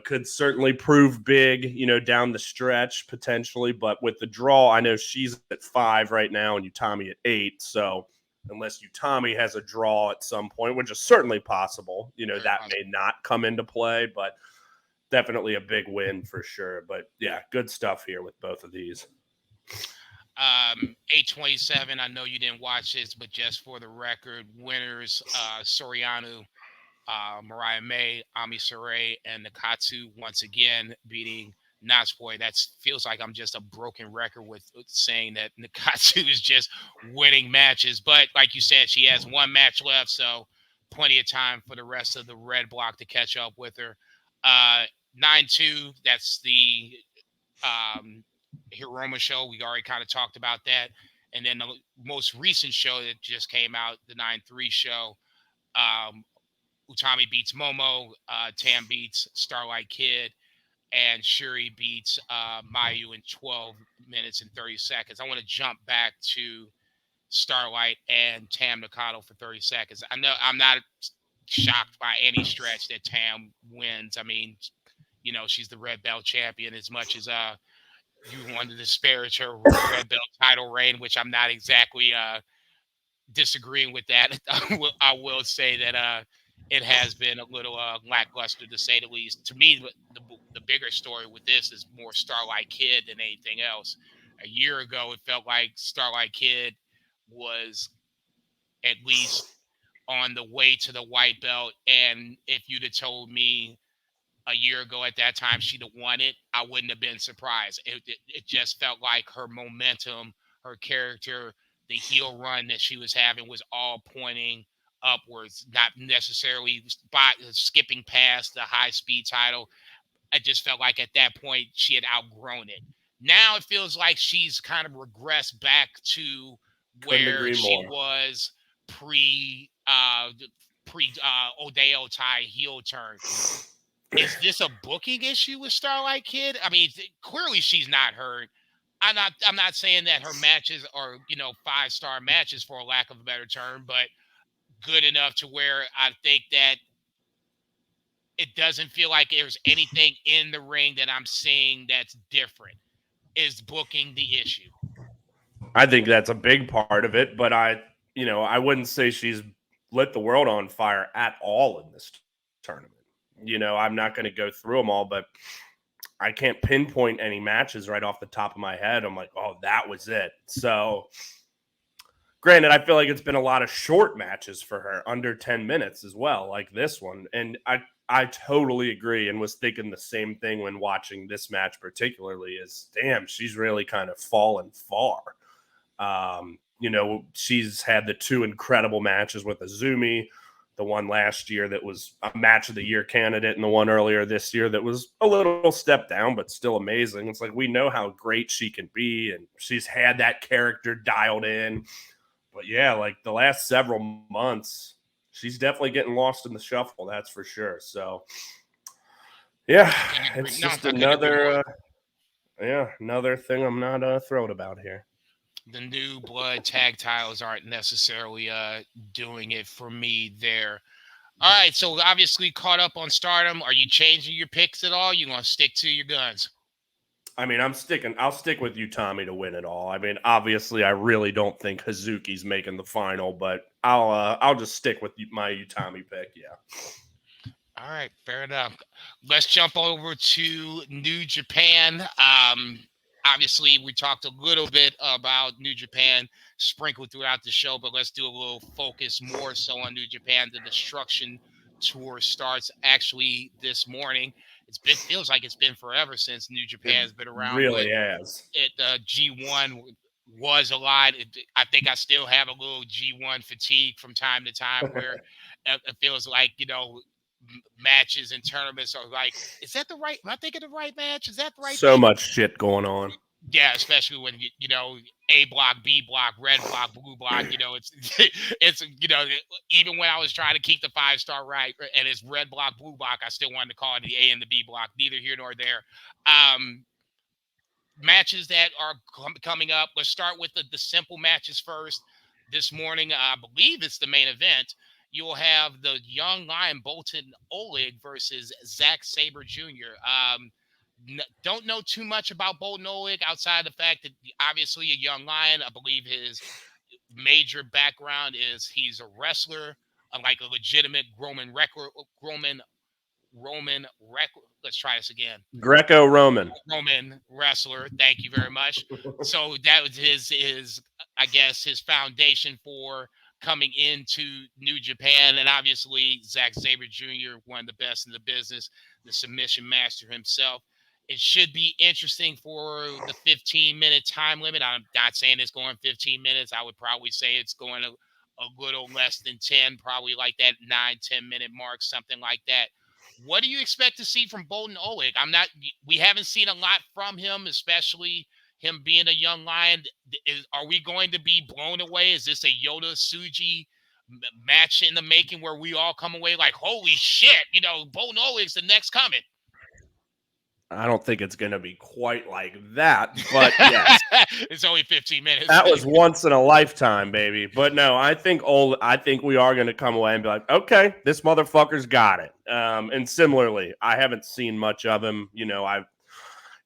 Speaker 2: could certainly prove big, down the stretch potentially. But with the draw, I know she's at 5 right now and Utami at 8. So unless Utami has a draw at some point, which is certainly possible, that may not come into play, but definitely a big win for sure. But yeah, good stuff here with both of these.
Speaker 1: 827. I know you didn't watch this, but just for the record, winners Soriano, Mariah May, Ami Sarai, and Nakatsu once again beating Natsupoi. That feels like I'm just a broken record with saying that Nakatsu is just winning matches. But like you said, she has one match left, so plenty of time for the rest of the red block to catch up with her. Uh, 9-2. That's the um, Hiroma show. We already kind of talked about that. And then the most recent show that just came out, the 9-3 show. Um, Utami beats Momo. Tam beats Starlight Kid. And Shuri beats Mayu in 12 minutes and 30 seconds. I want to jump back to Starlight and Tam Nakano for 30 seconds. I know I'm not shocked by any stretch that Tam wins. I mean, she's the red belt champion. As much as you wanted to disparage her red belt title reign, which I'm not exactly disagreeing with that. I will say that it has been a little lackluster, to say the least. To me, the bigger story with this is more Starlight Kid than anything else. A year ago, it felt like Starlight Kid was at least on the way to the white belt. And if you'd have told me a year ago at that time she'd have won it, I wouldn't have been surprised. It just felt like her momentum, her character, the heel run that she was having was all pointing upwards, not necessarily by skipping past the high speed title. I just felt like at that point she had outgrown it. Now it feels like she's kind of regressed back to
Speaker 2: Couldn't
Speaker 1: where
Speaker 2: agree
Speaker 1: she
Speaker 2: more.
Speaker 1: was pre Odeo Tai heel turn. Is this a booking issue with Starlight Kid? I mean, clearly she's not hurt. I'm not saying that her matches are, 5-star matches for a lack of a better term, but good enough to where I think that it doesn't feel like there's anything in the ring that I'm seeing that's different. Is booking the issue?
Speaker 2: I think that's a big part of it, but I wouldn't say she's lit the world on fire at all in this tournament. I'm not going to go through them all, but I can't pinpoint any matches right off the top of my head. I'm like, oh, that was it. So, granted, I feel like it's been a lot of short matches for her, under 10 minutes as well, like this one. And I totally agree and was thinking the same thing when watching this match, particularly, is damn, she's really kind of fallen far. She's had the two incredible matches with Azumi, the one last year that was a match of the year candidate, and the one earlier this year that was a little step down, but still amazing. It's like we know how great she can be, and she's had that character dialed in. But yeah, like the last several months, she's definitely getting lost in the shuffle, that's for sure. So yeah,
Speaker 1: Couldn't agree.
Speaker 2: it's
Speaker 1: No,
Speaker 2: just
Speaker 1: I couldn't agree more.
Speaker 2: another thing I'm not thrilled about here.
Speaker 1: The new blood tag titles aren't necessarily doing it for me there. All right, so obviously caught up on Stardom. Are you changing your picks at all? You gonna stick to your guns?
Speaker 2: I mean, I'll stick with you, Tommy, to win it all. I mean, obviously, I really don't think Hazuki's making the final, but I'll just stick with my Utami pick. Yeah.
Speaker 1: All right, fair enough. Let's jump over to New Japan. Obviously, we talked a little bit about New Japan sprinkled throughout the show, but let's do a little focus more so on New Japan. The Destruction Tour starts actually this morning. Feels like it's been forever since New
Speaker 2: It
Speaker 1: Japan's been around, but
Speaker 2: really has.
Speaker 1: G1 was a lot. I think I still have a little G1 fatigue from time to time where it feels like, matches and tournaments are like, is that the right? Am I thinking the right match? Is that the right
Speaker 2: So
Speaker 1: thing?
Speaker 2: much shit going on.
Speaker 1: Yeah, especially when A block, B block, red block, blue block. It's it's even when I was trying to keep the 5-star right and it's red block, blue block, I still wanted to call it the A and the B block. Neither here nor there. Matches that are coming up. Let's start with the simple matches first. This morning, I believe it's the main event. You'll have the young lion Bolton Oleg versus Zack Sabre Jr. Don't know too much about Bolton Oleg outside the fact that obviously a young lion. I believe his major background is he's a wrestler, like a legitimate Roman record, Let's try this again.
Speaker 2: Greco-Roman.
Speaker 1: Roman wrestler. Thank you very much. So that was his I guess his foundation for coming into New Japan, and obviously Zack Sabre Jr., one of the best in the business, the submission master himself. It should be interesting for the 15-minute time limit. I'm not saying it's going 15 minutes. I would probably say it's going a little less than 10, probably like that 9-10 minute mark, something like that. What do you expect to see from Bolton Oleg? We haven't seen a lot from him, especially him being a young lion. Are we going to be blown away? Is this a YOTA TSUJI match in the making where we all come away like, holy shit, Bolton Oleg's the next coming?
Speaker 2: I don't think it's going to be quite like that, but yes.
Speaker 1: It's only 15 minutes.
Speaker 2: That was once in a lifetime, baby. But no, I think we are going to come away and be like, okay, this motherfucker's got it. And similarly, I haven't seen much of him.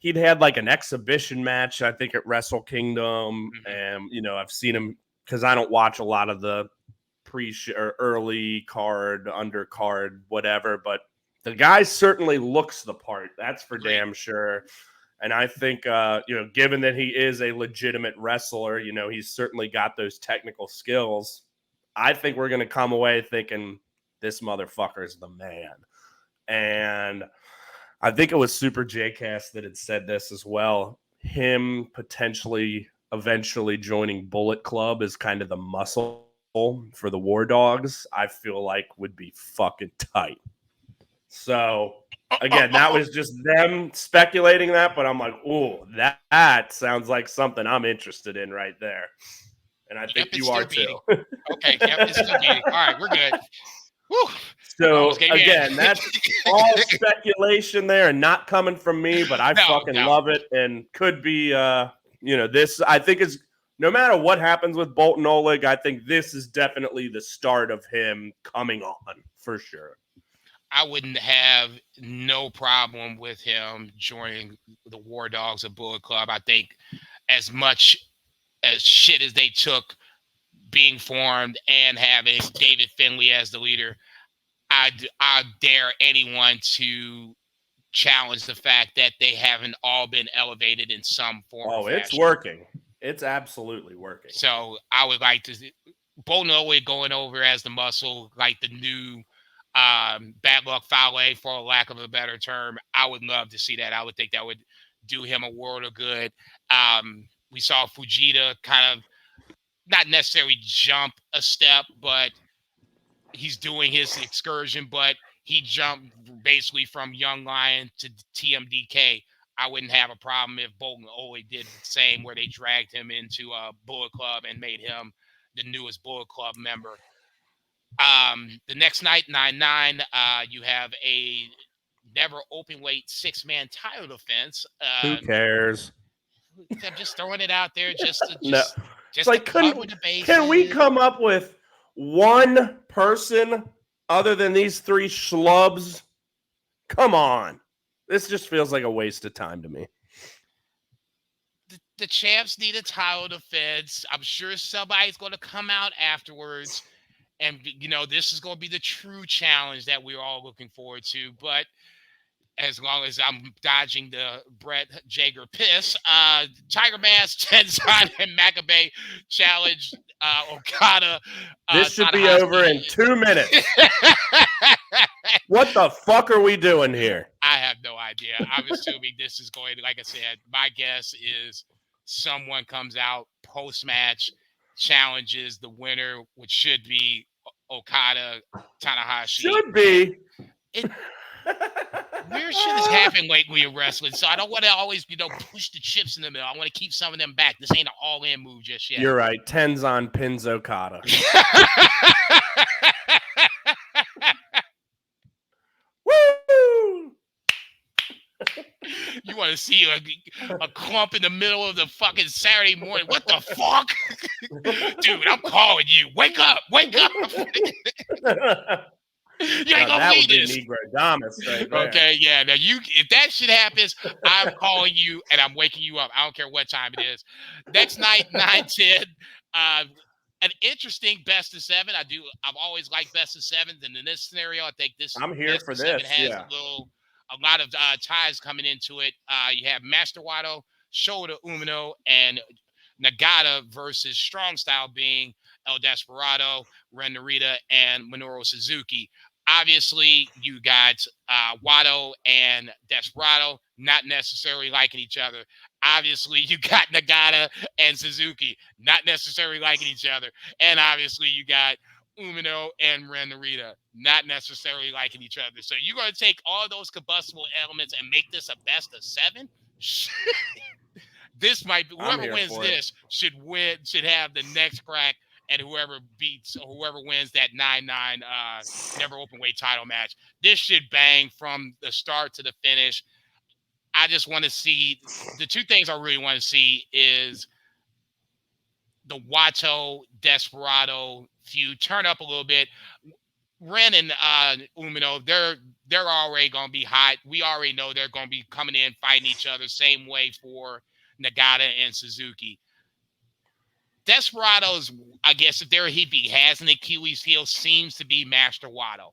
Speaker 2: He'd had like an exhibition match, I think, at Wrestle Kingdom, and I've seen him because I don't watch a lot of the or early card, undercard, whatever, but the guy certainly looks the part. That's for damn sure. And I think, given that he is a legitimate wrestler, he's certainly got those technical skills. I think we're going to come away thinking this motherfucker is the man. And I think it was Super J-Cast that had said this as well. Him potentially eventually joining Bullet Club is kind of the muscle for the War Dogs, I feel like would be fucking tight. So, again, that was just them speculating that, but I'm like, ooh, that sounds like something I'm interested in right there. And I think you are too.
Speaker 1: Okay, it's still beating. All right, we're good. Woo.
Speaker 2: So, again, that's all speculation there and not coming from me, but I fucking love it and could be, this, I think is, no matter what happens with Bolton Oleg, I think this is definitely the start of him coming on, for sure.
Speaker 1: I wouldn't have no problem with him joining the War Dogs of Bullet Club. I think as much as shit as they took being formed and having David Finlay as the leader, I dare anyone to challenge the fact that they haven't all been elevated in some form or fashion.
Speaker 2: It's working. It's absolutely working.
Speaker 1: So I would like to Bolton Oleg going over as the muscle, like the new Bad Luck Fale, for lack of a better term. I would love to see that. I would think that would do him a world of good. We saw Fujita kind of not necessarily jump a step, but he's doing his excursion, but he jumped basically from Young Lion to TMDK. I wouldn't have a problem if Bolton Oleg did the same, where they dragged him into Bullet Club and made him the newest Bullet Club member. The next night, 9-9, you have a never open weight 6-man title defense.
Speaker 2: Who cares?
Speaker 1: I'm just throwing it out there just
Speaker 2: like,
Speaker 1: to cover the bases.
Speaker 2: Can we come up with one person other than these three schlubs? Come on. This just feels like a waste of time to me.
Speaker 1: The champs need a title defense. I'm sure somebody's going to come out afterwards. And, this is going to be the true challenge that we're all looking forward to. But as long as I'm dodging the Brett Jager piss, Tiger Mask, Tenzan, and Makabe challenge Okada.
Speaker 2: This should be over in 2 minutes. What the fuck are we doing here?
Speaker 1: I have no idea. I'm assuming this is going to, like I said, my guess is someone comes out post-match, challenges the winner, which should be Okada, Tanahashi.
Speaker 2: Should be.
Speaker 1: Weird shit is happening lately in wrestling, so I don't want to always, push the chips in the middle. I want to keep some of them back. This ain't an all-in move just yet.
Speaker 2: You're right. Tenzan pins Okada. Woo!
Speaker 1: You want to see a clump in the middle of the fucking Saturday morning? What the fuck? Dude, I'm calling you. Wake up. Wake up. You ain't gonna believe this.
Speaker 2: Right there.
Speaker 1: Okay, yeah. Now if that shit happens, I'm calling you and I'm waking you up. I don't care what time it is. Next night, 9-10. An interesting best of 7. I've always liked best of 7s, and in this scenario, I think
Speaker 2: I'm here for this.
Speaker 1: Has a lot of ties coming into it. You have Master Wato, Shota Umino, and Nagata versus Strong Style being El Desperado, Ren Narita, and Minoru Suzuki. Obviously, you got Wato and Desperado not necessarily liking each other. Obviously, you got Nagata and Suzuki not necessarily liking each other. And obviously, you got Umino and Ren Narita not necessarily liking each other. So you're going to take all those combustible elements and make this a best of 7? This might be,
Speaker 2: I'm
Speaker 1: whoever
Speaker 2: here
Speaker 1: wins
Speaker 2: for it.
Speaker 1: this should have the next crack, and whoever wins that 9-9 never open weight title match. This should bang from the start to the finish. I just want to see the two things I really want to see is the Wato Desperado feud turn up a little bit. Ren and Umino, they're already gonna be hot. We already know they're gonna be coming in fighting each other. Same way for Nagata and Suzuki. Desperado's, I guess, if he has an Achilles heel, seems to be Master Wato,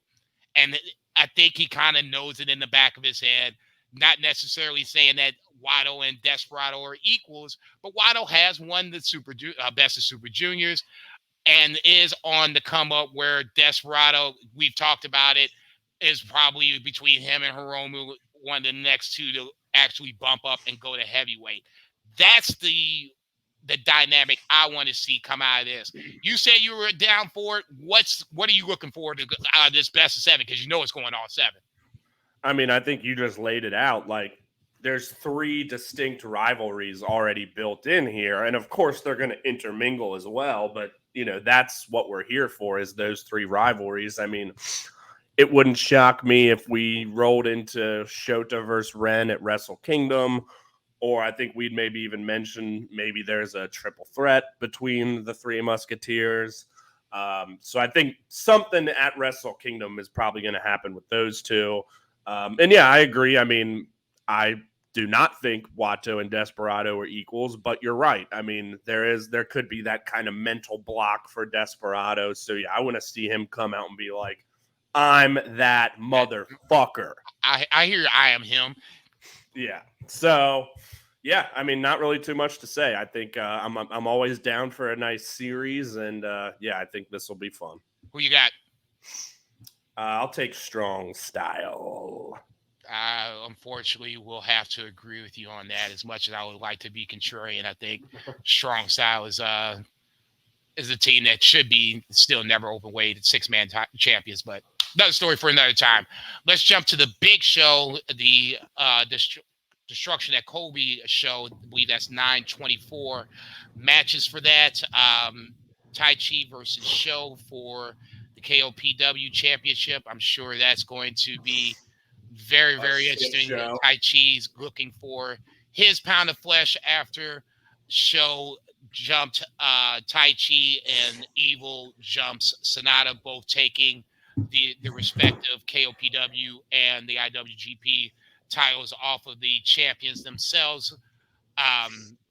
Speaker 1: and I think he kind of knows it in the back of his head. Not necessarily saying that Wato and Desperado are equals, but Wato has won the Best of Super Juniors and is on the come up where Desperado, we've talked about it, is probably between him and Hiromu, one of the next two to actually bump up and go to heavyweight. That's the dynamic I want to see come out of this. You said you were down for it. What are you looking forward to out of this best of 7? Because you know it's going all 7.
Speaker 2: I mean, I think you just laid it out. Like, there's 3 distinct rivalries already built in here, and of course they're going to intermingle as well. But that's what we're here for, is those 3 rivalries. I mean, it wouldn't shock me if we rolled into Shota versus Ren at Wrestle Kingdom, or I think we'd maybe even mention maybe there's a triple threat between the 3 Musketeers. So I think something at Wrestle Kingdom is probably going to happen with those 2. And yeah, I agree. I mean, I do not think Wato and Desperado are equals, but you're right. I mean, there could be that kind of mental block for Desperado. So yeah, I want to see him come out and be like, I'm that motherfucker.
Speaker 1: I hear I am him.
Speaker 2: Yeah. So yeah, I mean, not really too much to say. I think I'm always down for a nice series, and yeah, I think this will be fun.
Speaker 1: Who you got?
Speaker 2: I'll take Strong Style.
Speaker 1: Unfortunately, will have to agree with you on that. As much as I would like to be contrarian, I think Strong Style is a team that should be still never open weight 6-man champions, but another story for another time. Let's jump to the big show, the Destruction at Kobe show. I believe that's 9/24 matches for that. Tai Chi versus Show for the KOPW championship. I'm sure that's going to be very, very interesting.
Speaker 2: Show.
Speaker 1: Tai Chi's looking for his pound of flesh after Show jumped Tai Chi, and Evil jumps Sonata, both taking the respective KOPW and the IWGP titles off of the champions themselves.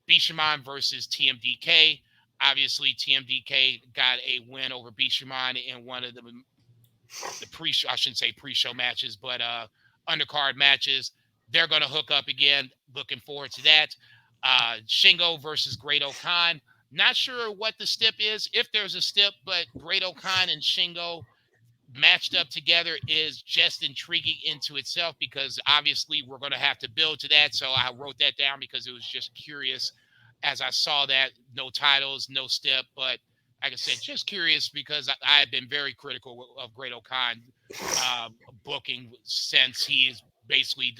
Speaker 1: Bishamon versus TMDK. Obviously, TMDK got a win over Bishamon in one of the pre-show, I shouldn't say pre-show matches, but undercard matches. They're going to hook up again. Looking forward to that. Shingo versus Great Khan. Not sure what the stip is, if there's a stip, but Great Khan and Shingo matched up together is just intriguing into itself, because obviously we're going to have to build to that. So I wrote that down because it was just curious as I saw that. No titles, no step, but like I said, just curious, because I have been very critical of Great Khan booking since he is basically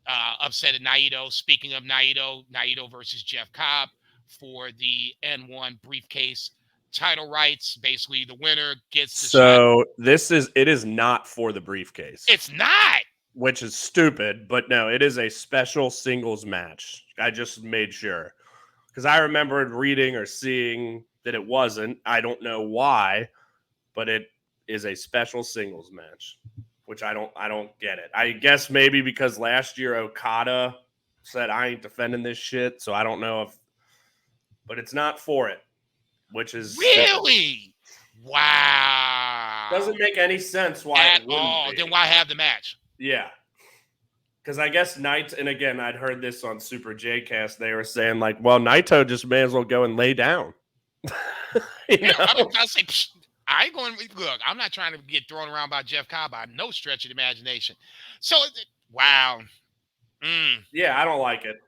Speaker 1: upset at Naito. Speaking of Naito versus Jeff Cobb for the N1 briefcase title rights. Basically, the winner gets the
Speaker 2: shot. It is not for the briefcase.
Speaker 1: It's not,
Speaker 2: which is stupid, but no, it is a special singles match. I just made sure, because I remember reading or seeing that it wasn't. I don't know why, but it is a special singles match, which I don't get it. I guess maybe because last year Okada said I ain't defending this shit, so I don't know if, but it's not for it, which is
Speaker 1: really
Speaker 2: stupid.
Speaker 1: Wow.
Speaker 2: Doesn't make any sense why
Speaker 1: at
Speaker 2: it wouldn't
Speaker 1: all.
Speaker 2: be.
Speaker 1: Then why have the match?
Speaker 2: Yeah. Because I guess and again, I'd heard this on Super J-Cast. They were saying, like, well, Naito just may as well go and lay down.
Speaker 1: I ain't going to look. I'm not trying to get thrown around by Jeff Cobb by no stretch of the imagination. So, wow.
Speaker 2: Yeah, I don't like it.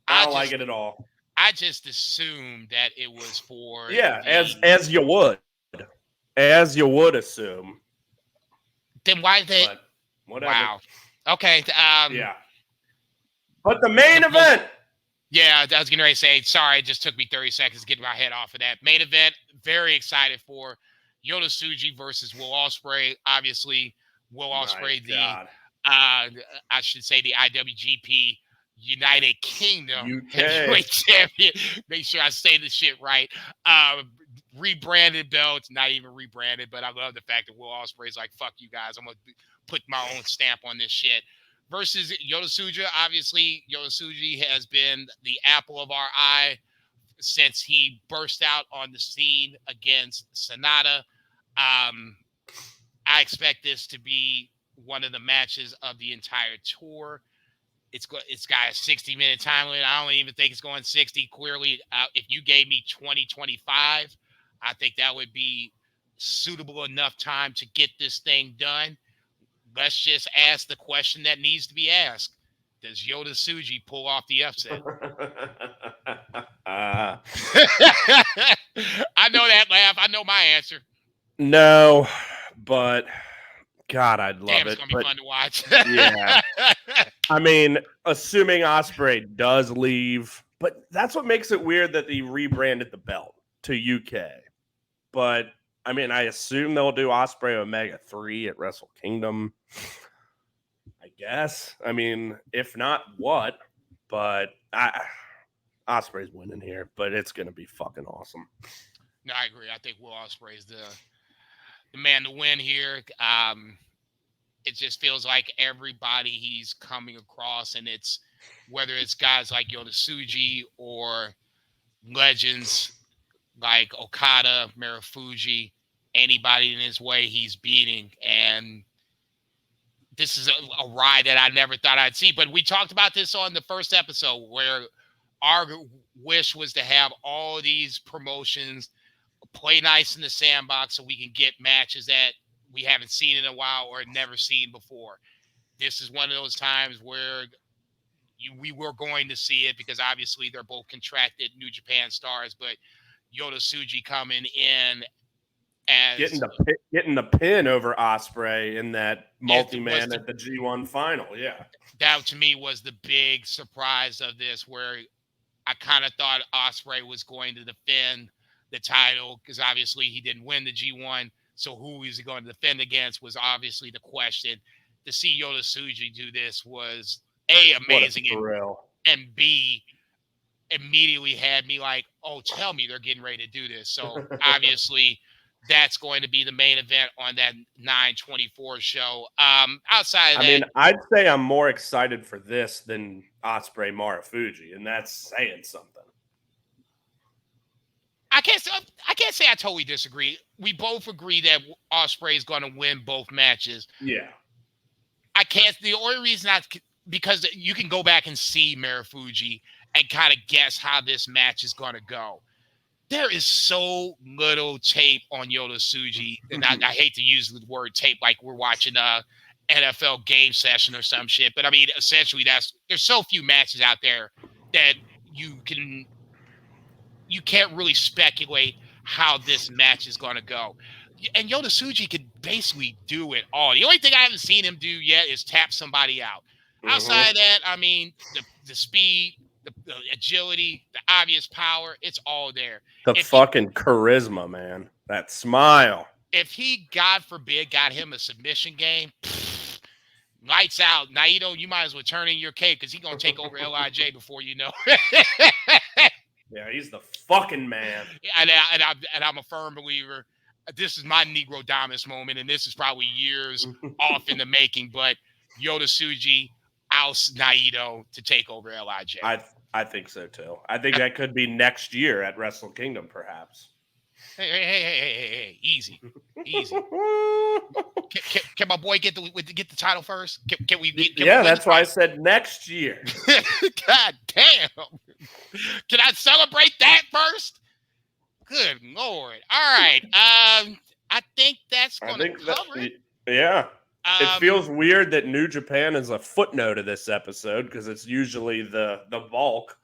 Speaker 2: I don't like it at all.
Speaker 1: I just assumed that it was for.
Speaker 2: Yeah, as you would. as you would assume.
Speaker 1: Then why they?
Speaker 2: But whatever.
Speaker 1: Wow. Okay.
Speaker 2: Yeah. But the main event.
Speaker 1: Yeah, I was getting ready to say, sorry, it just took me 30 seconds to get my head off of that. Main event, very excited for YOTA TSUJI versus WILL OSPREAY. Obviously, WILL OSPREAY, I should say the IWGP United Kingdom Heavyweight Champion. Make sure I say the shit right. Rebranded belts, not even rebranded, but I love the fact that WILL OSPREAY is like, fuck you guys, I'm going to put my own stamp on this shit. Versus YOTA TSUJI, obviously, YOTA TSUJI has been the apple of our eye since he burst out on the scene against Sonata. I expect this to be one of the matches of the entire tour. It's got a 60-minute time limit. I don't even think it's going 60. Clearly, if you gave me 2025, I think that would be suitable enough time to get this thing done. Let's just ask the question that needs to be asked. Does YOTA TSUJI pull off the upset? I know that laugh. I know my answer.
Speaker 2: No, but God, I'd love it.
Speaker 1: It's going to be fun to watch.
Speaker 2: Yeah. I mean, assuming Ospreay does leave, but that's what makes it weird that he rebranded the belt to UK. But I mean, I assume they'll do Ospreay Omega 3 at Wrestle Kingdom. I guess. I mean, if not, what? But Ospreay's winning here, but it's going to be fucking awesome.
Speaker 1: No, I agree. I think WILL OSPREAY is the man to win here. It just feels like everybody he's coming across, and it's whether it's guys like YOTA TSUJI or legends like Okada, Marufuji, anybody in his way he's beating. And this is a ride that I never thought I'd see. But we talked about this on the first episode where our wish was to have all these promotions play nice in the sandbox so we can get matches that we haven't seen in a while or never seen before. This is one of those times where we were going to see it because obviously they're both contracted New Japan stars, but YOTA TSUJI coming in as
Speaker 2: getting the pin over Ospreay in that multi-man at the G1 final. Yeah.
Speaker 1: That to me was the big surprise of this, where I kind of thought Ospreay was going to defend the title because obviously he didn't win the G1. So who is he going to defend against was obviously the question. To see YOTA TSUJI do this was A, amazing, and B, immediately had me like, oh, tell me they're getting ready to do this. So obviously that's going to be the main event on that 9/24 show. Outside of that,
Speaker 2: I mean, I'd say I'm more excited for this than Ospreay Marufuji, and that's saying something.
Speaker 1: I can't say I totally disagree. We both agree that Ospreay is going to win both matches.
Speaker 2: Yeah.
Speaker 1: I can't. The only reason because you can go back and see Marufuji and kind of guess how this match is going to go. There is so little tape on YOTA TSUJI, and I hate to use the word tape like we're watching a NFL game session or some shit, but I mean, essentially there's so few matches out there that you can't really speculate how this match is going to go. And YOTA TSUJI could basically do it all. The only thing I haven't seen him do yet is tap somebody out. Outside of that, I mean, the speed, the agility, the obvious power, it's all there.
Speaker 2: The fucking charisma, man. That smile.
Speaker 1: If he, God forbid, got him a submission game, lights out. Naito, you might as well turn in your cape because he's going to take over LIJ before you know.
Speaker 2: Yeah, he's the fucking man.
Speaker 1: And I'm a firm believer. This is my Negro Domus moment, and this is probably years off in the making, but YOTA TSUJI oust Naito to take over LIJ.
Speaker 2: I think so, too. I think that could be next year at Wrestle Kingdom, perhaps.
Speaker 1: Hey, easy. Can my boy get the title first? Can we get
Speaker 2: that's why I said next year.
Speaker 1: God damn. Can I celebrate that first? Good Lord. All right. I think that's going to cover it.
Speaker 2: Yeah. It feels weird that New Japan is a footnote of this episode because it's usually the bulk,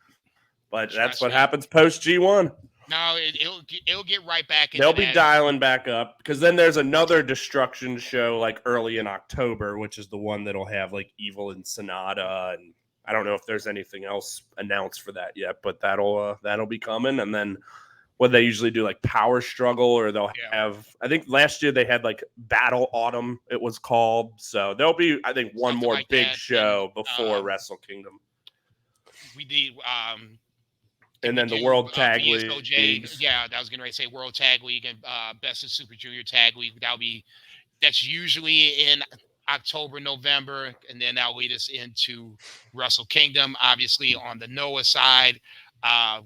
Speaker 2: but that's what happens post G1.
Speaker 1: No, it'll get right back into
Speaker 2: They'll be
Speaker 1: that.
Speaker 2: dialing back up because then there's another destruction show like early in October, which is the one that'll have like Evil and Sonata, and I don't know if there's anything else announced for that yet, but that'll be coming. And then what they usually do, like Power Struggle, or they'll
Speaker 1: Yeah,
Speaker 2: have. I think last year they had like Battle Autumn, it was called. So there'll be, I think, one
Speaker 1: something
Speaker 2: more
Speaker 1: like
Speaker 2: big
Speaker 1: that. And
Speaker 2: show before Wrestle Kingdom,
Speaker 1: we did. Did
Speaker 2: and
Speaker 1: we
Speaker 2: then the
Speaker 1: do
Speaker 2: World Tag
Speaker 1: VSOJ?
Speaker 2: Leagues.
Speaker 1: Yeah, that was going to say World Tag League and Best of Super Junior Tag League. That's usually in October, November, and then that'll lead us into Wrestle Kingdom. Obviously, on the Noah side,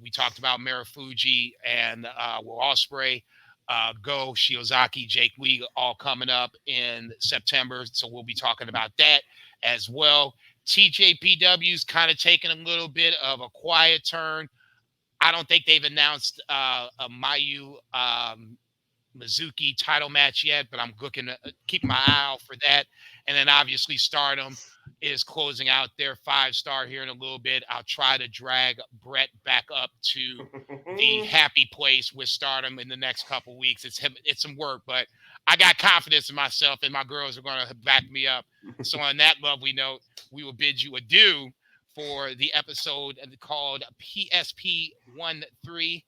Speaker 1: we talked about Marufuji and Will Ospreay. Go, Shiozaki, Jake Lee, all coming up in September. So we'll be talking about that as well. TJPW's kind of taking a little bit of a quiet turn. I don't think they've announced a Mayu Mizuki title match yet, but I'm looking to keep my eye out for that. And then obviously Stardom is closing out their 5-star here in a little bit. I'll try to drag Brett back up to the happy place with Stardom in the next couple weeks. It's some work, but I got confidence in myself, and my girls are going to back me up. So on that lovely note, we will bid you adieu for the episode called PSP 13.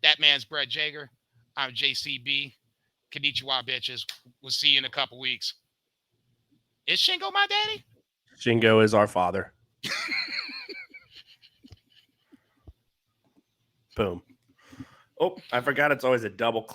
Speaker 1: That man's Brett Jager. I'm JCB. Konnichiwa, bitches. We'll see you in a couple weeks. Is Shingo my daddy?
Speaker 2: Shingo is our father. Boom. Oh, I forgot it's always a double click.